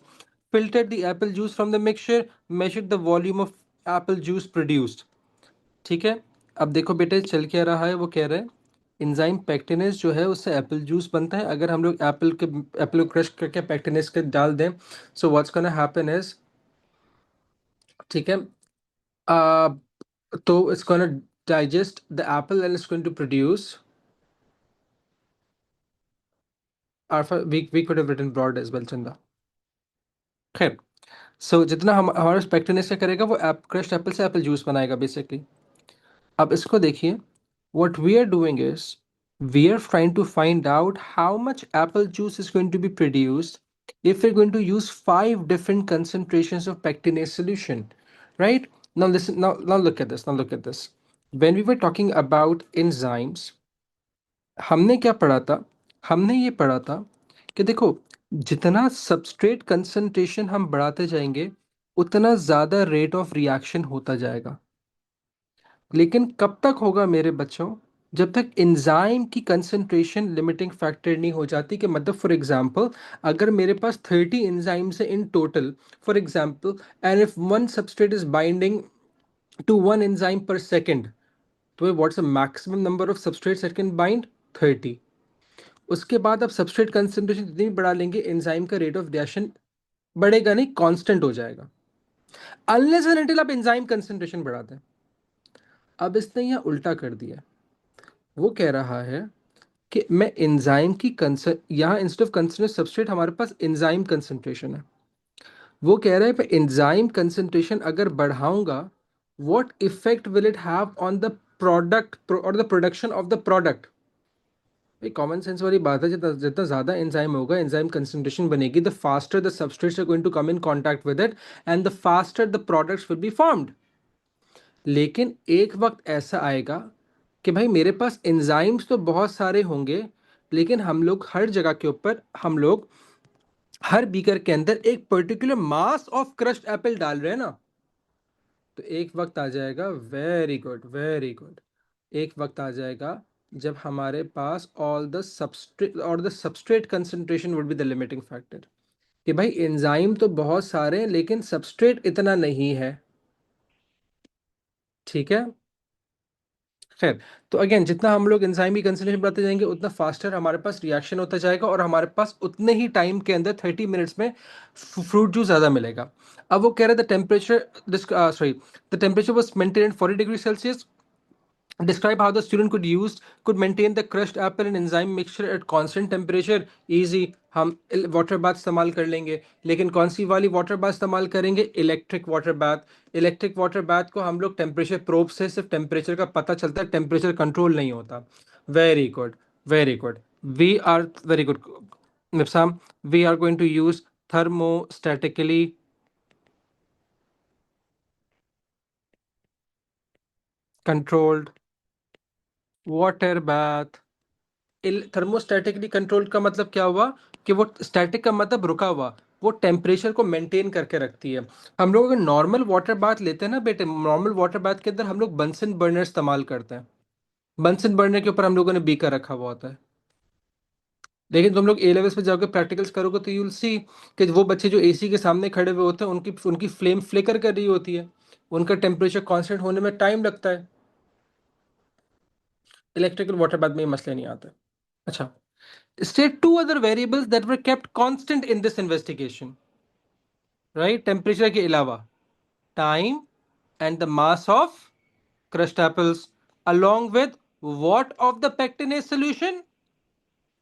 filtered the apple juice from the mixture, measured the volume of apple juice produced. ठीक है, अब देखो बेटे चल क्या रहा है, वो कह रहे हैं इंजाइम पेक्टिनेस जो है उससे एप्पल जूस बनता है। अगर हम लोग एप्पल को क्रश करके पेक्टिनेस के डाल दें, so what's gonna happen is, ठीक है, तो it's going to digest the apple and it's going to produce alpha. We could have written broad as well, Chanda. खैर, सो जितना हम हमारा स्पेक्ट्रम से करेगा वो क्रश्ड एप्पल से एप्पल जूस बनाएगा बेसिकली। अब इसको देखिए, what we are doing is we are trying to find out how much apple juice is going to be produced if we're going to use 5 different concentrations of pectinase solution, right? Now listen, now look at this, now look at this. When we were talking about enzymes, हमने क्या पढ़ा था, हमने ये पढ़ा था कि देखो जितना सबस्ट्रेट कंसंट्रेशन हम बढ़ाते जाएंगे उतना ज्यादा रेट ऑफ रिएक्शन होता जाएगा। लेकिन कब तक होगा मेरे बच्चों, जब तक एंजाइम की कंसंट्रेशन लिमिटिंग फैक्टर नहीं हो जाती। कि मतलब फॉर एग्जांपल अगर मेरे पास 30 एंजाइम्स है in total, for example, and if one substrate is binding to one enzyme पर सेकंड, तो what's the maximum number of substrates that can bind, 30। उसके बाद आप सबस्ट्रेट कंसंट्रेशन जितनी भी बढ़ा लेंगे एंजाइम का रेट ऑफ रिएक्शन बढ़ेगा नहीं, कांस्टेंट हो जाएगा, अनलेस एंड अनटिल आप एंजाइम कंसंट्रेशन बढ़ा दें। अब इसने यह उल्टा कर दिया, वो कह रहा है कि मैं एंजाइम की यहाँ इंस्टेड ऑफ कंसंट्रेट सबस्ट्रेट हमारे पास एंजाइम कंसंट्रेशन है। वो कह रहा है कि एंजाइम कंसंट्रेशन अगर बढ़ाऊंगा, what effect will it have on the product और the production of the product. भाई कॉमन सेंस वाली बात है, जितना जितना ज्यादा एंजाइम होगा, एंजाइम कंसंट्रेशन बनेगी, the faster the substrates are going to come in contact with it and the faster the products will be formed. लेकिन एक वक्त ऐसा आएगा कि भाई मेरे पास एंजाइम्स तो बहुत सारे होंगे, लेकिन हम लोग हर जगह के ऊपर, हम लोग हर बीकर के अंदर एक particular mass of crushed Apple डाल रहे हैं ना। तो एक वक्त आ जाएगा, वेरी गुड वेरी गुड, एक वक्त आ जाएगा जब हमारे पास ऑल द सबस्ट्रेट और the substrate concentration would be the limiting factor. कि भाई एंजाइम तो बहुत सारे हैं लेकिन सबस्ट्रेट इतना नहीं है। ठीक है। खैर, तो अगेन जितना हम लोग एंजाइम की कंसंट्रेशन बढ़ाते जाएंगे उतना फास्टर हमारे पास रिएक्शन होता जाएगा और हमारे पास उतने ही टाइम के अंदर 30 मिनट्स में फ्रूट जूस ज़्यादा मिलेगा। अब वो कह रहे थे temperature, sorry, the temperature was maintain 40 degree Celsius. Describe how the student could maintain the crushed apple and enzyme mixture at constant temperature. Easy, हम वाटर बाथ इस्तेमाल कर लेंगे, लेकिन कौन सी वाली वाटर बाथ इस्तेमाल करेंगे? Electric water bath. Electric water bath को हम लोग टेम्परेचर प्रोब से सिर्फ टेम्परेचर का पता चलता है, टेम्परेचर कंट्रोल नहीं होता। Very good, very good. We are very good निप्साम। We are going to use thermostatically controlled water bath। Thermostatically control का मतलब क्या हुआ? कि वो स्टैटिक का मतलब रुका हुआ, वो टेम्परेचर को मेंटेन करके रखती है। हम लोग अगर नॉर्मल वाटर बाथ लेते हैं ना बेटे, नॉर्मल वाटर बाथ के अंदर हम लोग बंसन बर्नर इस्तेमाल करते हैं। बंसन बर्नर के ऊपर हम लोगों ने बीकर रखा हुआ होता है। लेकिन तुम लोग ए लेवल्स पे जाकर प्रैक्टिकल्स करोगे तो यू विल सी कि वो बच्चे जो एसी के सामने खड़े हुए होते हैं उनकी उनकी फ्लेम फ्लिकर कर रही होती है, उनका टेम्परेचर कांस्टेंट होने में टाइम लगता है। इलेक्ट्रिकल वाटर बाथ में ये मसले नहीं आते। अच्छा, state two other variables that were kept constant in this investigation, right? Temperature के अलावा time and the mass of crushed apples, along with what of the pectinase solution?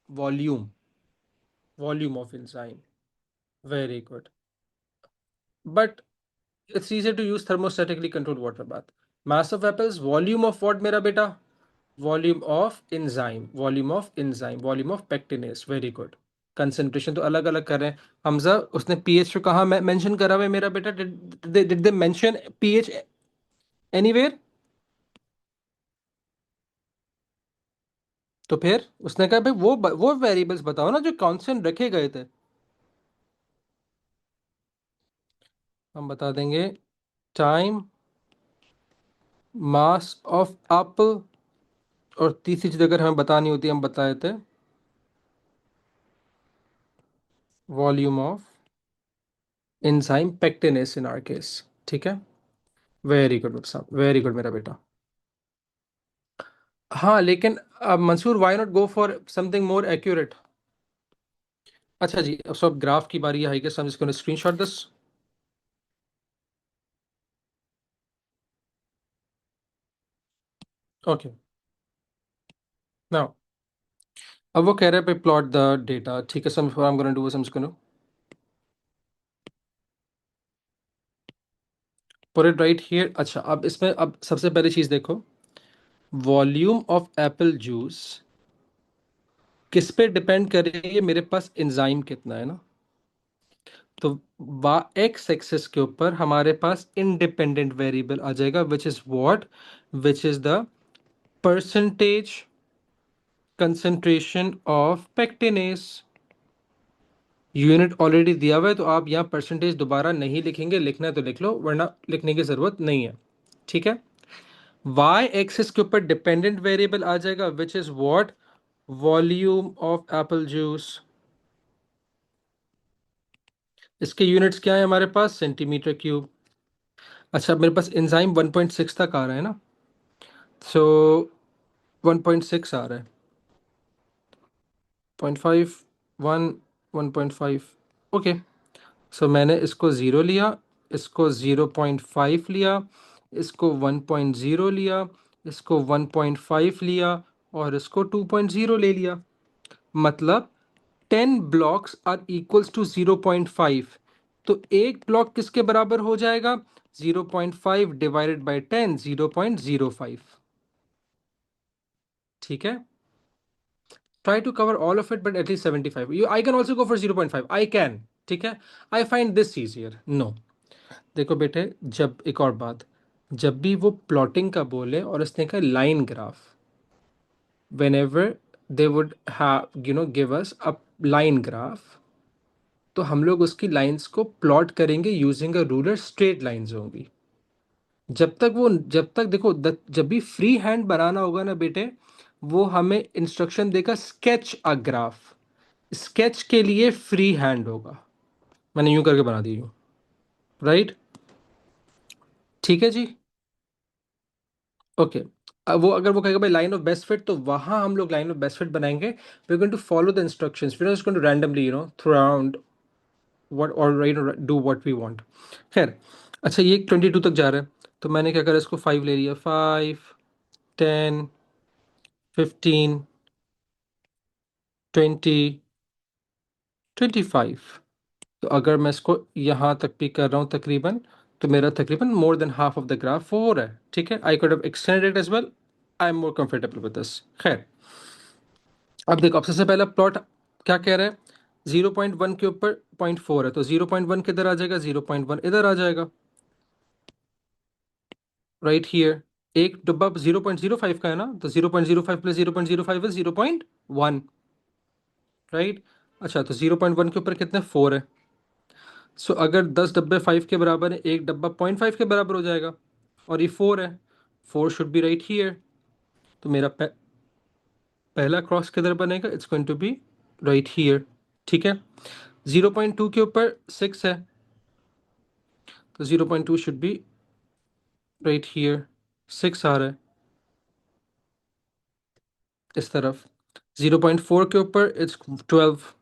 Volume, volume of enzyme. Very good. But it's easier to use thermostatically controlled water bath. Mass of apples, volume of what मेरा बेटा? Volume of enzyme, volume of enzyme, volume of pectinase. Very good. Concentration तो अलग अलग कर रहे हैं। हमजा, उसने pH को कहाँ मेंशन करा हुआ है मेरा बेटा? Did they mention pH anywhere? तो फिर उसने कहा भाई वो वेरिएबल्स बताओ ना जो कांस्टेंट रखे गए थे। हम बता देंगे, टाइम, मास ऑफ एप्पल, और तीसरी चीज अगर हमें बतानी होती हम बता देते, volume of enzyme pectinase in our case. ठीक है। वेरी गुड साहब, वेरी गुड मेरा बेटा। हाँ लेकिन अब Mansoor, why not go for something more accurate? अच्छा जी, अब सब ग्राफ की बारी है। I guess I am just gonna screenshot this. Okay, now अब वो कह रहे हैं पे प्लॉट द डेटा। ठीक है, some I am gonna do is I am just gonna put it right here. अच्छा, अब इसमें अब सबसे पहली चीज देखो, वॉल्यूम ऑफ एप्पल जूस किस पे डिपेंड कर रही है? मेरे पास एंजाइम कितना है ना। तो वा एक्स एक्सिस के ऊपर हमारे पास इंडिपेंडेंट वेरिएबल आ जाएगा, which is what? Which is the percentage concentration of pectinase. Unit already दिया हुआ है तो आप यहाँ परसेंटेज दोबारा नहीं लिखेंगे, लिखना है तो लिख लो वरना लिखने की जरूरत नहीं है। ठीक है। वाई एक्सिस के ऊपर डिपेंडेंट वेरिएबल आ जाएगा, which is what? Volume of apple juice. इसके यूनिट्स क्या है हमारे पास? Centimetre cube. अच्छा, मेरे पास एंजाइम 1.6 तक आ रहा है ना, सो 1.6 आ रहा है, 0.5, 1, 1.5। ओके, सो मैंने इसको ज़ीरो लिया, इसको 0.5 लिया, इसको 1.0 लिया, इसको 1.5 लिया, और इसको 2.0 ले लिया। मतलब 10 ब्लॉक्स आर इक्वल्स टू 0.5। तो एक ब्लॉक किसके बराबर हो जाएगा? 0.5 डिवाइडेड बाई 10, 0.05। ठीक है। Try to cover all of it, but at least 75. I can also go for 0.5. I can. ठीक है। I find this easier. No. देखो बेटे, जब एक और बात, जब भी वो प्लॉटिंग का बोले और उसने कहा line graph, whenever they would have give us a line graph, तो हम लोग उसकी लाइंस को प्लॉट करेंगे using a ruler, straight lines होंगी। जब तक देखो जब भी फ्री हैंड बनाना होगा ना बेटे, वो हमें इंस्ट्रक्शन देगा स्केच अ ग्राफ। स्केच के लिए फ्री हैंड होगा। मैंने यूं करके बना दी हूँ। राइट। ठीक है जी। ओके। अब वो अगर वो कहेगा भाई लाइन ऑफ बेस्ट फिट, तो वहां हम लोग लाइन ऑफ बेस्ट फिट बनाएंगे। We going to follow the instructions, we are just going to randomly throw around what और डू व्हाट वी वांट। खैर। अच्छा, ये 22 तक जा रहा है, तो मैंने क्या करा, इसको 5 ले लिया। 5, 10, 15, 20, 25। तो अगर मैं इसको यहाँ तक भी कर रहा हूँ तकरीबन, तो मेरा तकरीबन more than half of the graph हो रहा है। ठीक है, I could have extended it as well. I am more comfortable with this. खैर। अब देखो, अब सबसे पहला प्लॉट क्या कह रहा है, 0.1 के ऊपर 0.4 है, तो 0.1 किधर आ जाएगा, 0.1 इधर आ जाएगा। Right here. एक डब्बा 0.05 का है ना, तो 0.05 प्लस 0.05 है 0.1। राइट। अच्छा, तो 0.1 के ऊपर कितने, 4 है। सो अगर 10 डब्बे 5 के बराबर है, एक डब्बा 0.5 के बराबर हो जाएगा। और ये 4 है। 4 शुड बी राइट हियर। तो मेरा पहला क्रॉस किधर बनेगा, it's going to be right here. ठीक है। 0.2 के ऊपर 6 है, तो 0.2 शुड बी राइट हियर। 6 आ रहा है इस तरफ। 0.4 के ऊपर इट्स 12।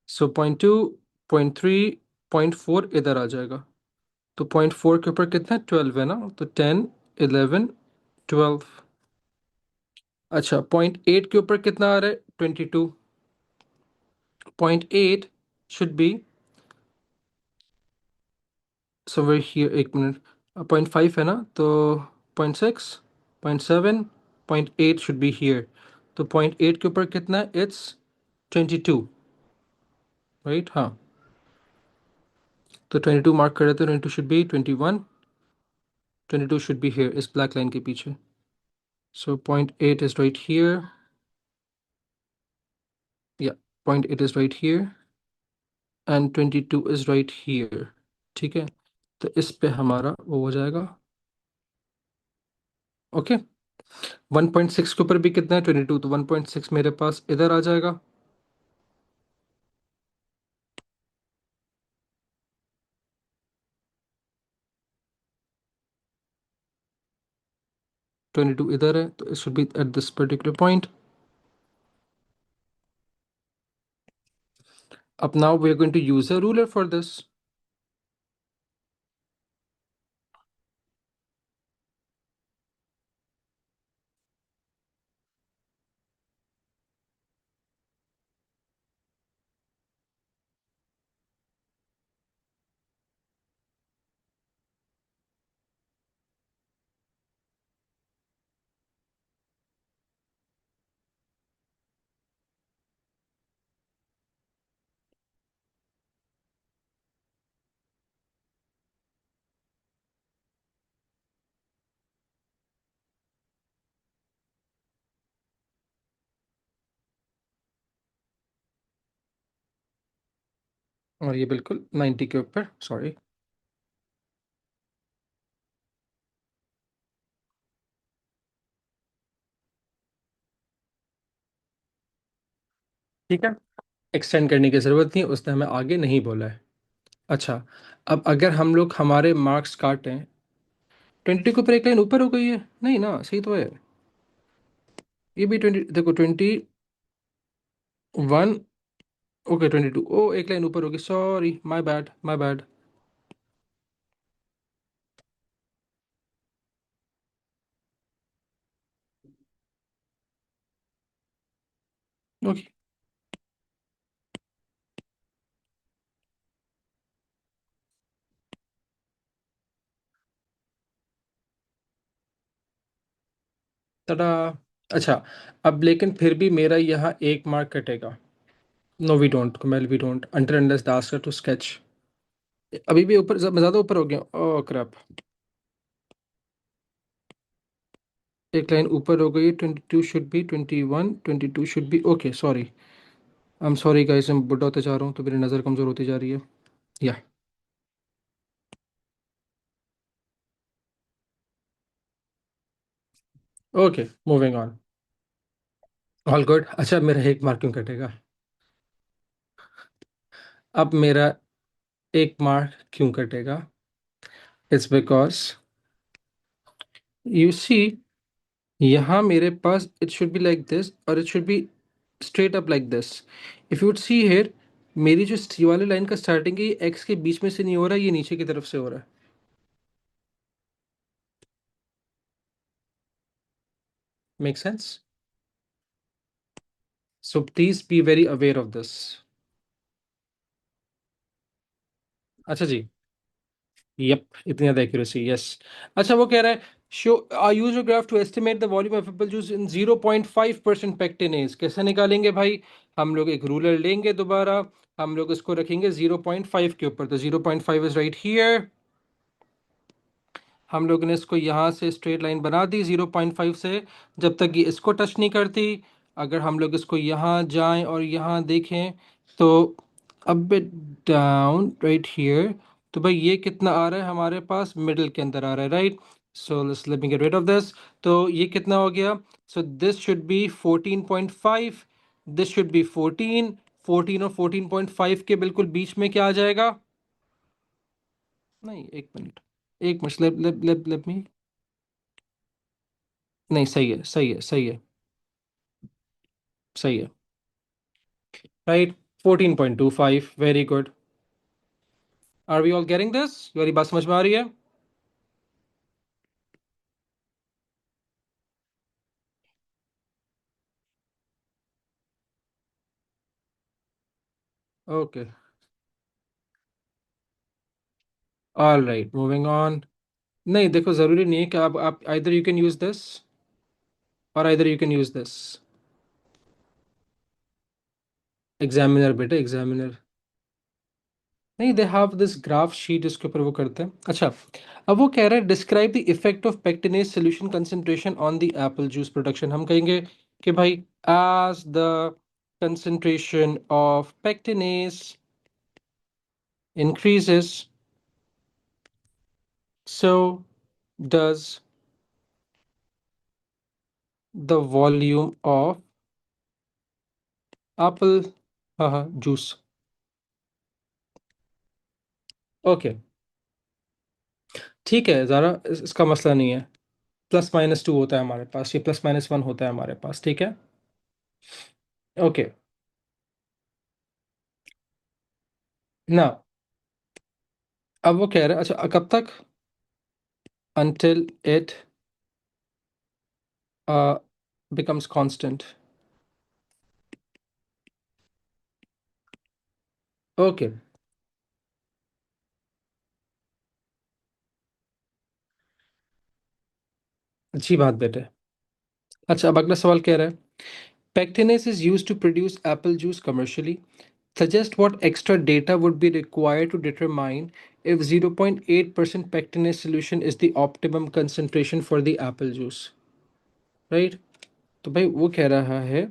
सो 0.2, 0.3, 0.4 इधर आ जाएगा। तो 0.4 के ऊपर कितना, 12 है ना, तो 10, 11, 12। अच्छा, 0.8 के ऊपर कितना आ रहा है, 22। 0.8 शुड बी समवेयर हियर। एक मिनट। 0.5 है ना, तो 0.6, 0.7, 0.8 शुड बी हियर। तो 0.8 के ऊपर कितना है, इट्स 22। राइट, हाँ। तो 22 मार्क कर रहे थे, 22 should be 21। 22 should be here इस ब्लैक लाइन के पीछे। सो 0.8 इज राइट हियर। या, 0.8 is right here and 22 is right here. ठीक है। तो इस पे हमारा वो हो जाएगा। ओके। 1.6 के ऊपर भी कितना है, 22, तो 1.6 मेरे पास इधर आ जाएगा। ट्वेंटी टू इधर है, तो it should be at this particular point. अब now we are going to use a ruler for this. और ये बिल्कुल 90 के ऊपर, सॉरी। ठीक है। एक्सटेंड करने की जरूरत नहीं, उसने हमें आगे नहीं बोला है। अच्छा। अब अगर हम लोग हमारे मार्क्स काटें, 20 के ऊपर एक लाइन ऊपर हो गई है, नहीं ना, सही तो है। ये भी 20, देखो 21। ओके, 22, ओ एक लाइन ऊपर होगी, sorry, my bad, my bad. Okay. तड़ा। अच्छा। अब लेकिन फिर भी मेरा यहाँ एक मार्क कटेगा। नो वी डोंट, कमेल we don't, until unless the asker to sketch. अभी भी ऊपर, ज्यादा ऊपर हो गया, ओह क्रैप। एक लाइन ऊपर हो गई, 22 should be 21, 22 should be, okay sorry. I am sorry guys, मैं बुढ़ा होते जा रहा हूँ, तो मेरी नज़र कमज़ोर होती जा रही है। या। Okay, moving on. All good. अच्छा, मेरा एक मार्क क्यों कटेगा। अब मेरा एक मार्क क्यों कटेगा? इट्स बिकॉज यू सी, यहाँ मेरे पास it should be like this और it should be straight up like this. If you would see here, मेरी जो सी वाली लाइन का स्टार्टिंग है ये एक्स के बीच में से नहीं हो रहा है, ये नीचे की तरफ से हो रहा है। Make sense? So please be very aware of this. अच्छा जी। यप, इतनी ज्यादा एक्यूरेसी, यस। अच्छा, वो कह रहा है show use your graph to estimate the volume of apple juice in 0.5% pectinase. कैसे निकालेंगे भाई? हम लोग एक रूलर लेंगे दोबारा, हम लोग इसको रखेंगे 0.5 के ऊपर, तो 0.5 इज राइट हियर। हम लोग ने इसको यहाँ से स्ट्रेट लाइन बना दी 0.5 से, जब तक ये इसको टच नहीं करती। अगर हम लोग इसको यहाँ जाएं और यहाँ देखें तो अब डाउन राइट हियर, तो भाई ये कितना आ रहा है हमारे पास? मिडिल के अंदर आ रहा है, right? So let me gate rid of this. तो ये कितना हो गया? So this should be 14.5, this should be 14। 14 और 14.5 के बिल्कुल बीच में क्या आ जाएगा? नहीं, एक मिनट, एक मिनट, लेट मी। नहीं, सही है, सही है, सही है, सही है, right. 14.25, very good. Are we all getting this? मेरी बात समझ में आ रही है? Okay, all right, moving on. नहीं, देखो, जरूरी नहीं है कि आप either you can use this और either you can use this. Examiner बेटे, एग्जामिनर। नहीं, they have this graph sheet, इसके ऊपर वो करते हैं। अच्छा, अब वो कह रहा है describe the effect of pectinase solution concentration on the apple juice production. हम कहेंगे कि भाई as the concentration of pectinase increases, so does the volume of apple, हाँ हाँ, जूस। ओके, ठीक है ज़रा, इसका मसला नहीं है। +-2 होता है हमारे पास, ये +-1 होता है हमारे पास, ठीक है। ओके, ना, अब वो कह रहा है, अच्छा कब तक? until it uh, becomes constant। Okay, अच्छी बात बेटे। अच्छा, अब अगला सवाल कह रहा है pectinase is used to produce apple juice commercially, suggest what extra data would be required to determine if 0.8% pectinase solution is the optimum concentration for the apple juice, right? तो भाई वो कह रहा है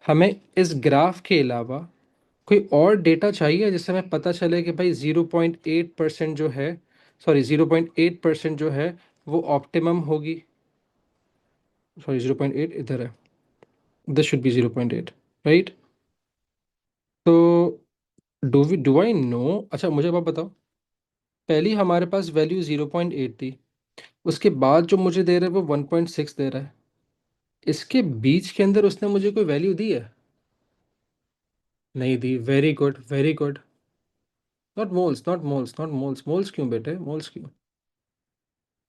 हमें इस ग्राफ के अलावा कोई और डेटा चाहिए जिससे हमें पता चले कि भाई 0.8% जो है, सॉरी 0.8% जो है वो ऑप्टिमम होगी। सॉरी, 0.8 इधर है, दिस शुड बी 0.8, राइट? तो डू आई नो, अच्छा मुझे अब आप बताओ, पहली हमारे पास वैल्यू 0.8 थी, उसके बाद जो मुझे दे रहा है वो 1.6 दे रहा है, इसके बीच के अंदर उसने मुझे कोई वैल्यू दी है? नहीं दी, very good, very good. Not moles, not moles, not moles, moles क्यों बेटे, मोल्स क्यों?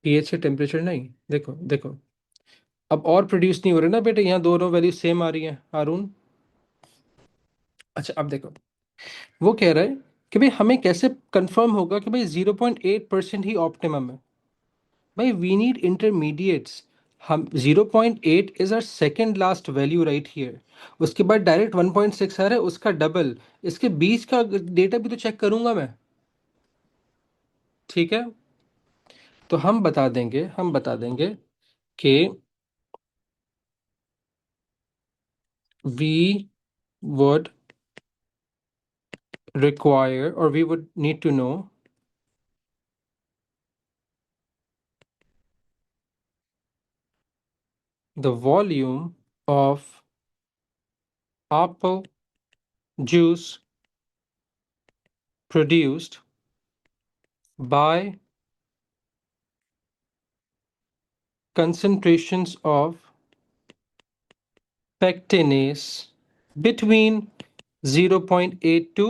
पीएच से टेम्परेचर नहीं, देखो देखो, अब और प्रोड्यूस नहीं हो रहे ना बेटे, यहाँ दोनों वैल्यू सेम आ रही हैं हारून। अच्छा, अब देखो, वो कह रहा है कि भाई हमें कैसे कंफर्म होगा कि भाई 0.8% ही ऑप्टिमम है? भाई वी नीड इंटरमीडिएट्स। हम 0.8 is our second last value right here, उसके बाद डायरेक्ट 1.6 आ रहा है, उसका डबल, इसके बीच का डेटा भी तो चेक करूंगा मैं, ठीक है? तो हम बता देंगे कि we would require or we would need to know the volume of apple juice produced by concentrations of pectinase between 0.8 to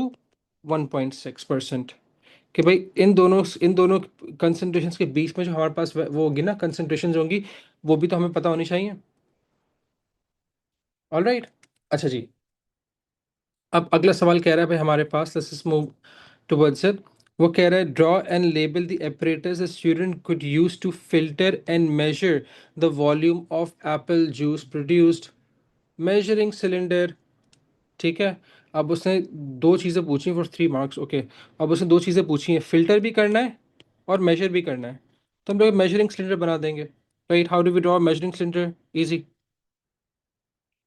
1.6%। कि भाई इन दोनों कंसंट्रेशंस के बीच में जो हमारे पास वो होगी ना, कंसंट्रेशंस होंगी, वो भी तो हमें पता होनी चाहिए। All right. अच्छा जी, अब अगला सवाल कह रहा है भाई हमारे पास, let's just move towards it. वो कह रहा है draw and label the apparatus a student could use to filter and measure the volume of apple juice produced। Measuring cylinder, ठीक है। अब उसने दो चीज़ें पूछी फॉर 3 मार्क्स, ओके। अब उसने दो चीज़ें पूछी हैं, फिल्टर भी करना है और मेजर भी करना है, तो हम लोग मेजरिंग सिलेंडर बना देंगे। Right, how do we draw measuring cylinder? Easy.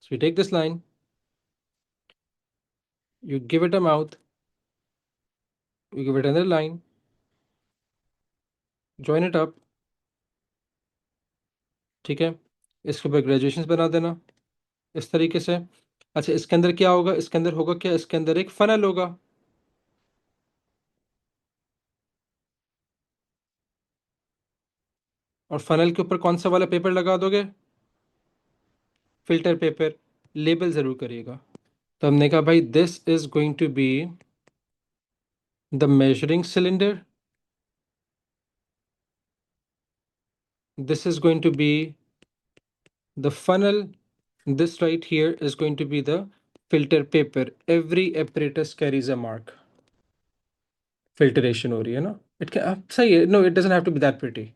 So you take this line, you give it a mouth, you give it another line, join it up, ठीक है। इसके ऊपर ग्रेजुएशन बना देना इस तरीके से। अच्छा, इसके अंदर क्या होगा? इसके अंदर होगा क्या? इसके अंदर एक फनल होगा, और फनल के ऊपर कौन सा वाला पेपर लगा दोगे? Filter paper. लेबल जरूर करिएगा। तो हमने कहा भाई this is going to be the measuring cylinder, this is going to be the funnel, this right here is going to be the filter paper। every apparatus carries a mark। filtration हो रही है ना, it can सही है, no it doesn't have to be that pretty,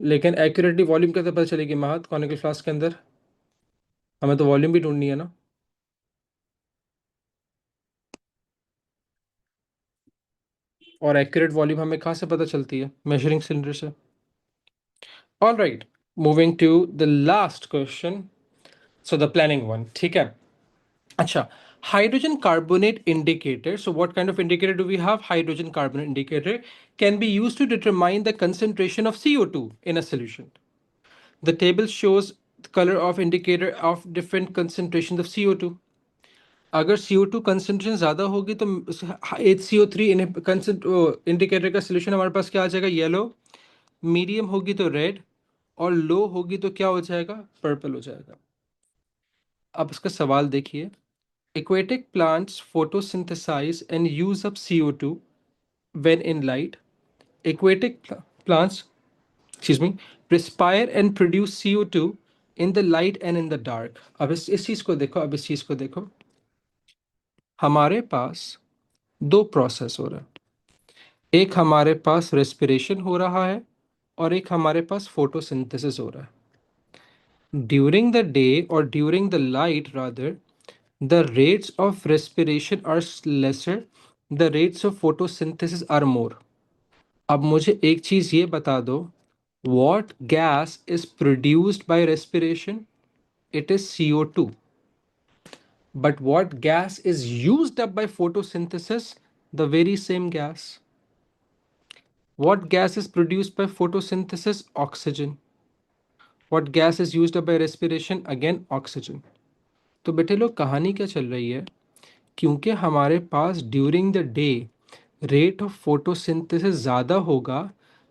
लेकिन accurately volume कैसे पता चलेगी महत कॉनिकल फ्लास्क के अंदर? हमें तो वॉल्यूम भी ढूंढनी है ना। और एक्यूरेट वॉल्यूम हमें कहाँ से पता चलती है? मेजरिंग सिलेंडर से। All right, moving to the last question, so the planning one, ठीक है। अच्छा, hydrogen carbonate indicator. So what kind of indicator do we have? Hydrogen carbonate indicator can be used to determine the concentration of CO2 in a solution। The table shows the color of indicator of different concentrations of CO2। अगर CO2 concentration ज्यादा होगी तो HCO3 indicator का solution हमारे पास क्या आ जाएगा? येलो। मीडियम होगी तो रेड, और लो होगी तो क्या हो जाएगा? पर्पल हो जाएगा। अब इसका सवाल देखिए, aquatic plants photosynthesize and use up CO2 when in light। Aquatic plants, excuse me, respire and produce CO2 in the light and in the dark। अब इस चीज को देखो, अब इस चीज को देखो, हमारे पास दो प्रोसेस हो रहा है। एक हमारे पास रेस्पिरेशन हो रहा है, और एक हमारे पास फोटोसिंथेसिस हो रहा है। ड्यूरिंग द डे, और during the light rather, the rates of respiration are lesser, the rates of photosynthesis are more। अब मुझे एक चीज ये बता दो, what gas is produced by respiration? It is CO2। but what gas is used up by photosynthesis? The very same gas। what gas is produced by photosynthesis? Oxygen। what gas is used up by respiration? Again oxygen। तो बेटे लोग, कहानी क्या चल रही है? क्योंकि हमारे पास during the day rate of photosynthesis ज़्यादा होगा,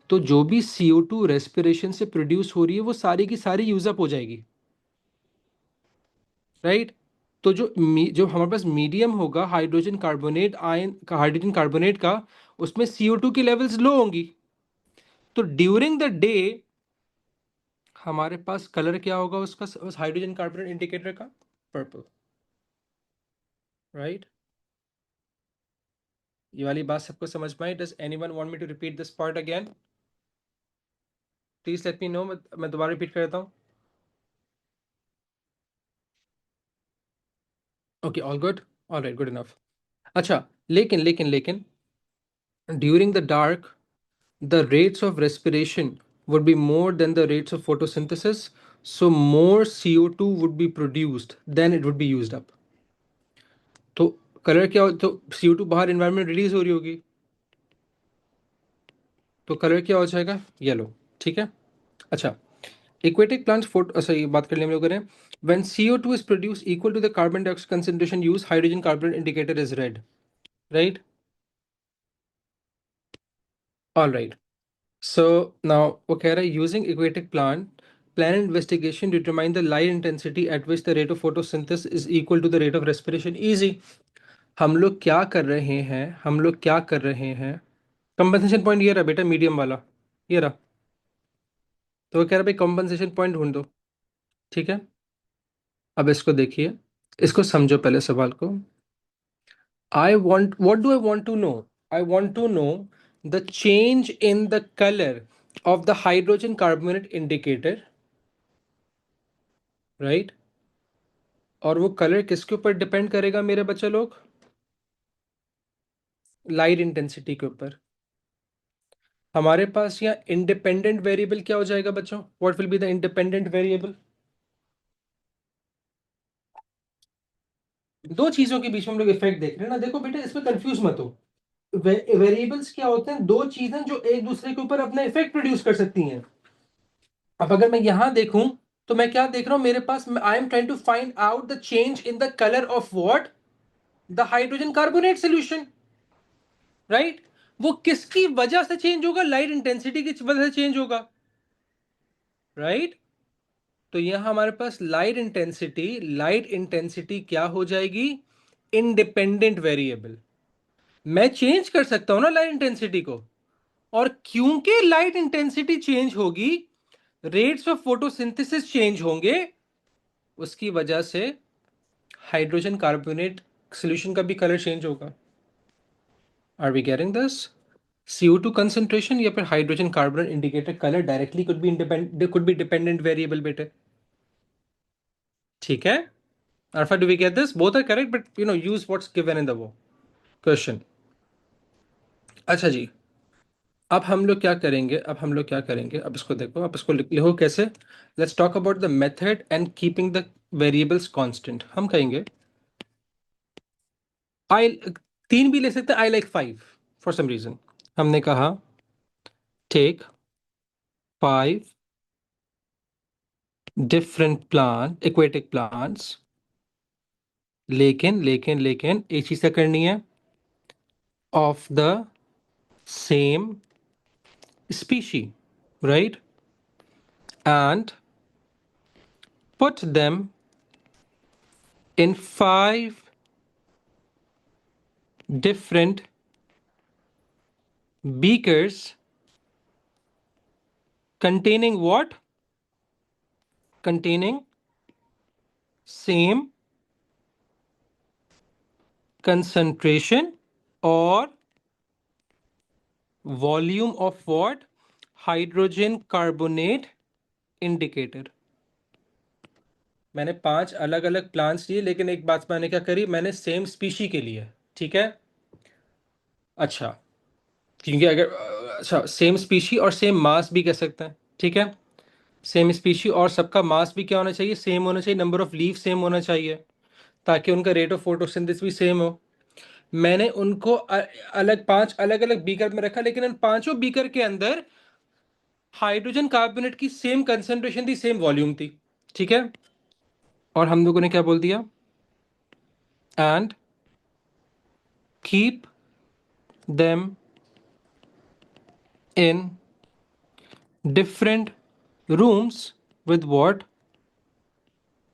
तो जो भी CO2 रेस्पिरेशन से प्रोड्यूस हो रही है वो सारी की सारी यूज अप हो जाएगी। राइट। तो जो हमारे पास मीडियम होगा हाइड्रोजन कार्बोनेट आयन का, हाइड्रोजन कार्बोनेट का, उसमें CO2 की लेवल्स लो होंगी। तो ड्यूरिंग द डे हमारे पास कलर क्या होगा उसका, उस हाइड्रोजन कार्बोनेट इंडिकेटर का? पर्पल। राइट। ये वाली बात सबको समझ में आई? Does anyone want me to repeat this part again? Please let me know, मैं दोबारा रिपीट कर देता हूँ। Okay, all good, all right, good enough. अच्छा, लेकिन लेकिन लेकिन during the dark the rates of respiration would be more than the rates of photosynthesis, so more CO2 would be produced than it would be used up। तो colour क्या हो, तो CO2 बाहर environment release हो रही होगी, तो colour क्या हो जाएगा? येलो। ठीक है। अच्छा, aquatic plants फोटो, अच्छा ये बात कर लिया हम लोगों ने। when CO2 is produced equal to the carbon dioxide concentration used, hydrogen carbon indicator is red। right। All right. So now वो कह रहा है using aquatic plant plan investigation determine the light intensity at which the rate of photosynthesis is equal to the rate of respiration. Easy. हम लोग क्या कर रहे हैं, हम लोग क्या कर रहे हैं, कंपनसेशन पॉइंट ये रहा बेटा, मीडियम वाला ये रहा। तो वो कह रहा है भाई कंपनसेशन पॉइंट ढूंढ दो। ठीक है, अब इसको देखिए, इसको समझो पहले सवाल को। I want, what do I want to know? I want to know the change in the color of the hydrogen carbonate indicator, right? और वो कलर किसके ऊपर डिपेंड करेगा मेरे बच्चे लोग? लाइट इंटेंसिटी के ऊपर। हमारे पास यहाँ इंडिपेंडेंट वेरिएबल क्या हो जाएगा बच्चों? What will be the independent variable? दो चीजों के बीच में हम लोग इफेक्ट देख रहे हैं ना, देखो बेटा इसमें कंफ्यूज मत हो। वेरिएबल्स क्या होते हैं? दो चीजें जो एक दूसरे के ऊपर अपना इफेक्ट प्रोड्यूस कर सकती हैं। अब अगर मैं यहां देखूं तो मैं क्या देख रहा हूं मेरे पास? I am trying to find out the change in the colour of what? The hydrogen carbonate solution, right? वो किसकी वजह से चेंज होगा? लाइट इंटेंसिटी की वजह से चेंज होगा, राइट? तो यहां हमारे पास लाइट इंटेंसिटी क्या हो जाएगी? Independent variable. मैं चेंज कर सकता हूं ना लाइट इंटेंसिटी को, और क्योंकि लाइट इंटेंसिटी चेंज होगी, रेट्स ऑफ फोटोसिंथेसिस चेंज होंगे, उसकी वजह से हाइड्रोजन कार्बोनेट सॉल्यूशन का भी कलर चेंज होगा। Are we getting this? CO2 concentration या फिर hydrogen carbon indicator colour directly could be dependent variable बेटे। ठीक है, Alpha, do we get this? Both are correct, but use what's given in the वो question. अच्छा जी, अब हम लोग क्या करेंगे, अब इसको देखो, अब इसको लिखो कैसे। Let's talk about the method and keeping the variables constant. हम कहेंगे आई, तीन भी ले सकते हैं, I like five for some reason. हमने कहा take five different plant, aquatic plants, लेकिन एक चीज क्या करनी है? Of the same species, right? And put them in five different beakers containing what? Containing same concentration or volume of what? Hydrogen carbonate indicator। मैंने पांच अलग अलग प्लांट्स लिए, लेकिन एक बात मैंने क्या करी, मैंने सेम स्पीशी के लिए। ठीक है, अच्छा, क्योंकि अगर अच्छा सेम स्पीशी और सेम मास भी कह सकते हैं। ठीक है, सेम स्पीशी और सबका मास भी क्या होना चाहिए? सेम होना चाहिए, नंबर ऑफ लीफ सेम होना चाहिए, ताकि उनका रेट ऑफ फोटोसिंथेसिस भी सेम हो। मैंने उनको अलग पांच अलग अलग बीकर में रखा, लेकिन इन पांचों बीकर के अंदर हाइड्रोजन कार्बोनेट की सेम कंसेंट्रेशन थी, सेम वॉल्यूम थी। ठीक है, और हम लोगों ने क्या बोल दिया? And keep them in different rooms with what?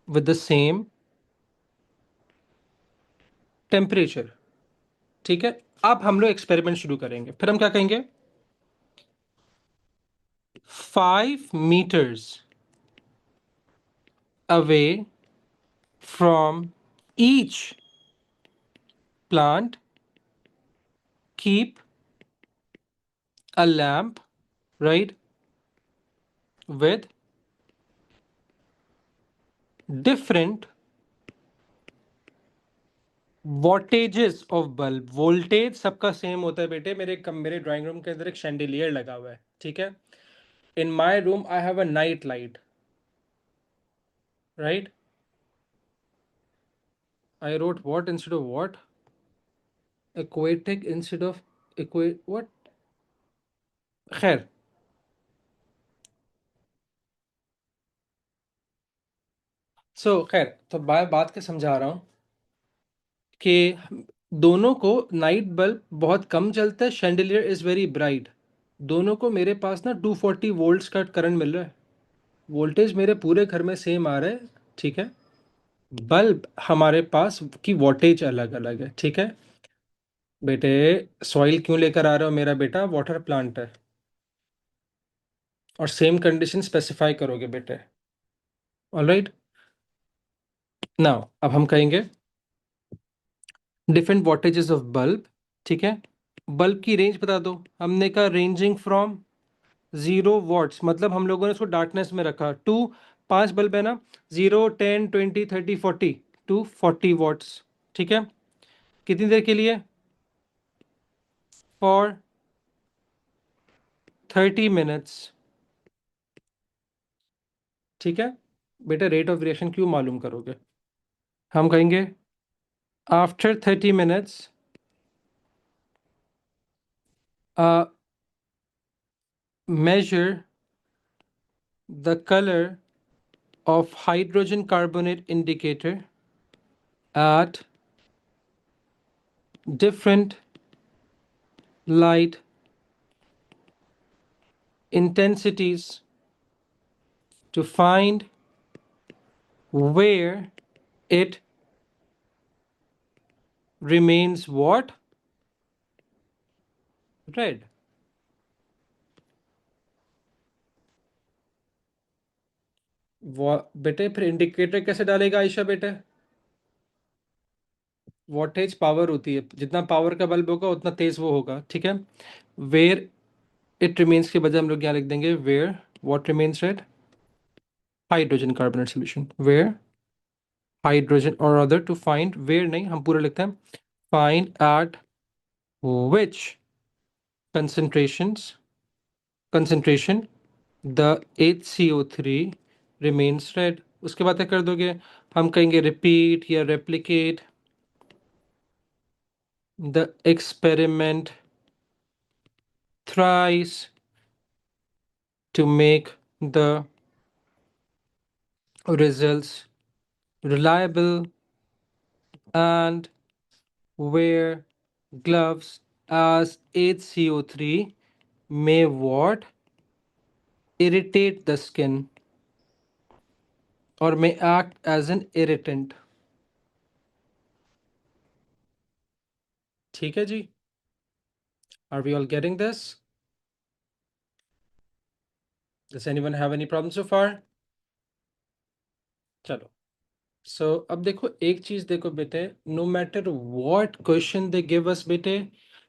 With the same temperature. ठीक है, अब हम लोग एक्सपेरिमेंट शुरू करेंगे। फिर हम क्या कहेंगे? 5 meters away from each plant, keep a lamp, right, with different wattages of bulb. Voltage सबका सेम होता है बेटे। मेरे ड्राइंग रूम के अंदर एक शैंडिलियर लगा हुआ है। ठीक है, in my room I have a night light, right? I wrote watt instead of what? Aquatic instead of इक्वे व्हाट? खैर, खैर, तो मैं बात के समझा रहा हूँ कि दोनों को नाइट बल्ब बहुत कम जलता है, शैंडिलियर इज वेरी ब्राइट। दोनों को मेरे पास ना 240 वोल्ट्स का करंट मिल रहा है, वोल्टेज मेरे पूरे घर में सेम आ रहा है, ठीक है। बल्ब हमारे पास की वोल्टेज अलग अलग है, ठीक है। बेटे, सॉइल क्यों लेकर आ रहे हो मेरा बेटा, वाटर प्लांट है, और सेम कंडीशन स्पेसिफाई करोगे बेटे। ऑलराइट, नाउ अब हम कहेंगे डिफरेंट वोल्टेजेस ऑफ बल्ब, ठीक है। बल्ब की रेंज बता दो, हमने कहा रेंजिंग फ्रॉम 0 वॉट्स, मतलब हम लोगों ने उसको डार्कनेस में रखा, टू, 5 बल्ब है ना, 0, 10, 20, 30, 40, टू 40 वॉट्स, ठीक है। कितनी देर के लिए, फॉर 30 मिनट्स, ठीक है। बेटा रेट ऑफ वेरिएशन क्यों मालूम करोगे, हम कहेंगे after 30 minutes measure the color of hydrogen carbonate indicator at different light intensities to find where it remains what, red। वो बेटे फिर इंडिकेटर कैसे डालेगा आयशा बेटे, वोल्टेज पावर होती है, जितना पावर का बल्ब होगा उतना तेज वो होगा, ठीक है। वेयर इट रिमेन्स के बजाय हम लोग यहाँ लिख देंगे where what remains red, hydrogen carbonate solution, where hydrogen, और अदर टू फाइंड, वेयर नहीं हम पूरा लिखते हैं, find at which concentrations concentration the HCO3 remains red। उसके बाद क्या कर दोगे, हम कहेंगे रिपीट या replicate the experiment thrice to make the results reliable, and wear gloves as HCO3 may what, irritate the skin or may act as an irritant। ठीक है जी, are we all getting this? Does anyone have any problem so far? चलो, सो अब देखो एक चीज देखो बेटे, no matter what question they give us बेटे,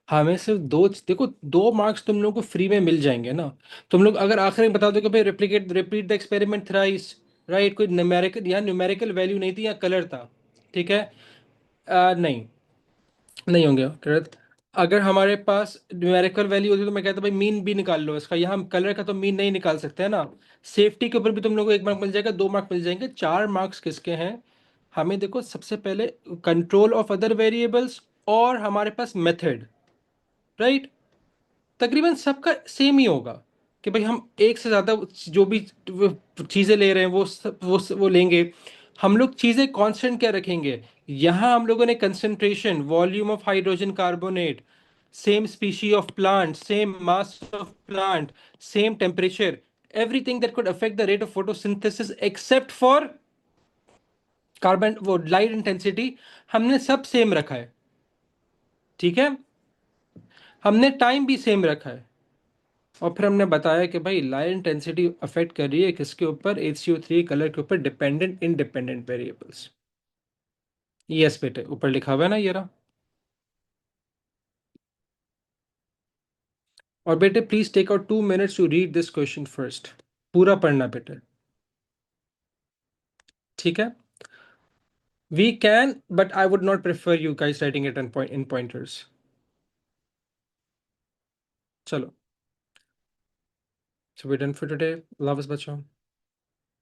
हमें सिर्फ दो देखो, 2 मार्क्स तुम लोगों को फ्री में मिल जाएंगे ना। तुम लोग अगर आखिर में बता दो कि भाई repeat the experiment thrice, right, कोई न्यूमेरिकल, यहाँ न्यूमेरिकल वैल्यू नहीं थी, यहाँ कलर था, ठीक है। नहीं, नहीं होंगे correct। अगर हमारे पास न्यूमेरिकल वैल्यू होती तो मैं कहता भाई मीन भी निकाल लो इसका, यहाँ हम कलर का तो मीन नहीं निकाल सकते हैं ना। सेफ्टी के ऊपर भी तुम लोगों को 1 मार्क मिल जाएगा, 2 मार्क मिल जाएंगे, 4 मार्क्स किसके हैं, हमें देखो सबसे पहले कंट्रोल ऑफ अदर वेरिएबल्स, और हमारे पास मेथड, राइट। तकरीबन सबका सेम ही होगा कि भाई हम एक से ज़्यादा जो भी चीज़ें ले रहे हैं वो लेंगे। हम लोग चीज़ें कांस्टेंट क्या रखेंगे, यहाँ हम लोगों ने concentration, volume of hydrogen carbonate, same species of plant, same mass of plant, same temperature, everything that could affect the rate of photosynthesis except for carbon वो लाइट इंटेंसिटी, हमने सब सेम रखा है, ठीक है। हमने टाइम भी सेम रखा है, और फिर हमने बताया कि भाई लाइट इंटेंसिटी अफेक्ट कर रही है किसके ऊपर, HCO3 कलर के ऊपर, डिपेंडेंट इंडिपेंडेंट वेरिएबल्स। यस बेटे, ऊपर लिखा हुआ है ना ये रहा। और बेटे please take out 2 minutes to read this question first, पूरा पढ़ना बेटे, ठीक है। We can, but I would not prefer you guys writing it in pointers. चलो, so we done for today, love us बच्चों।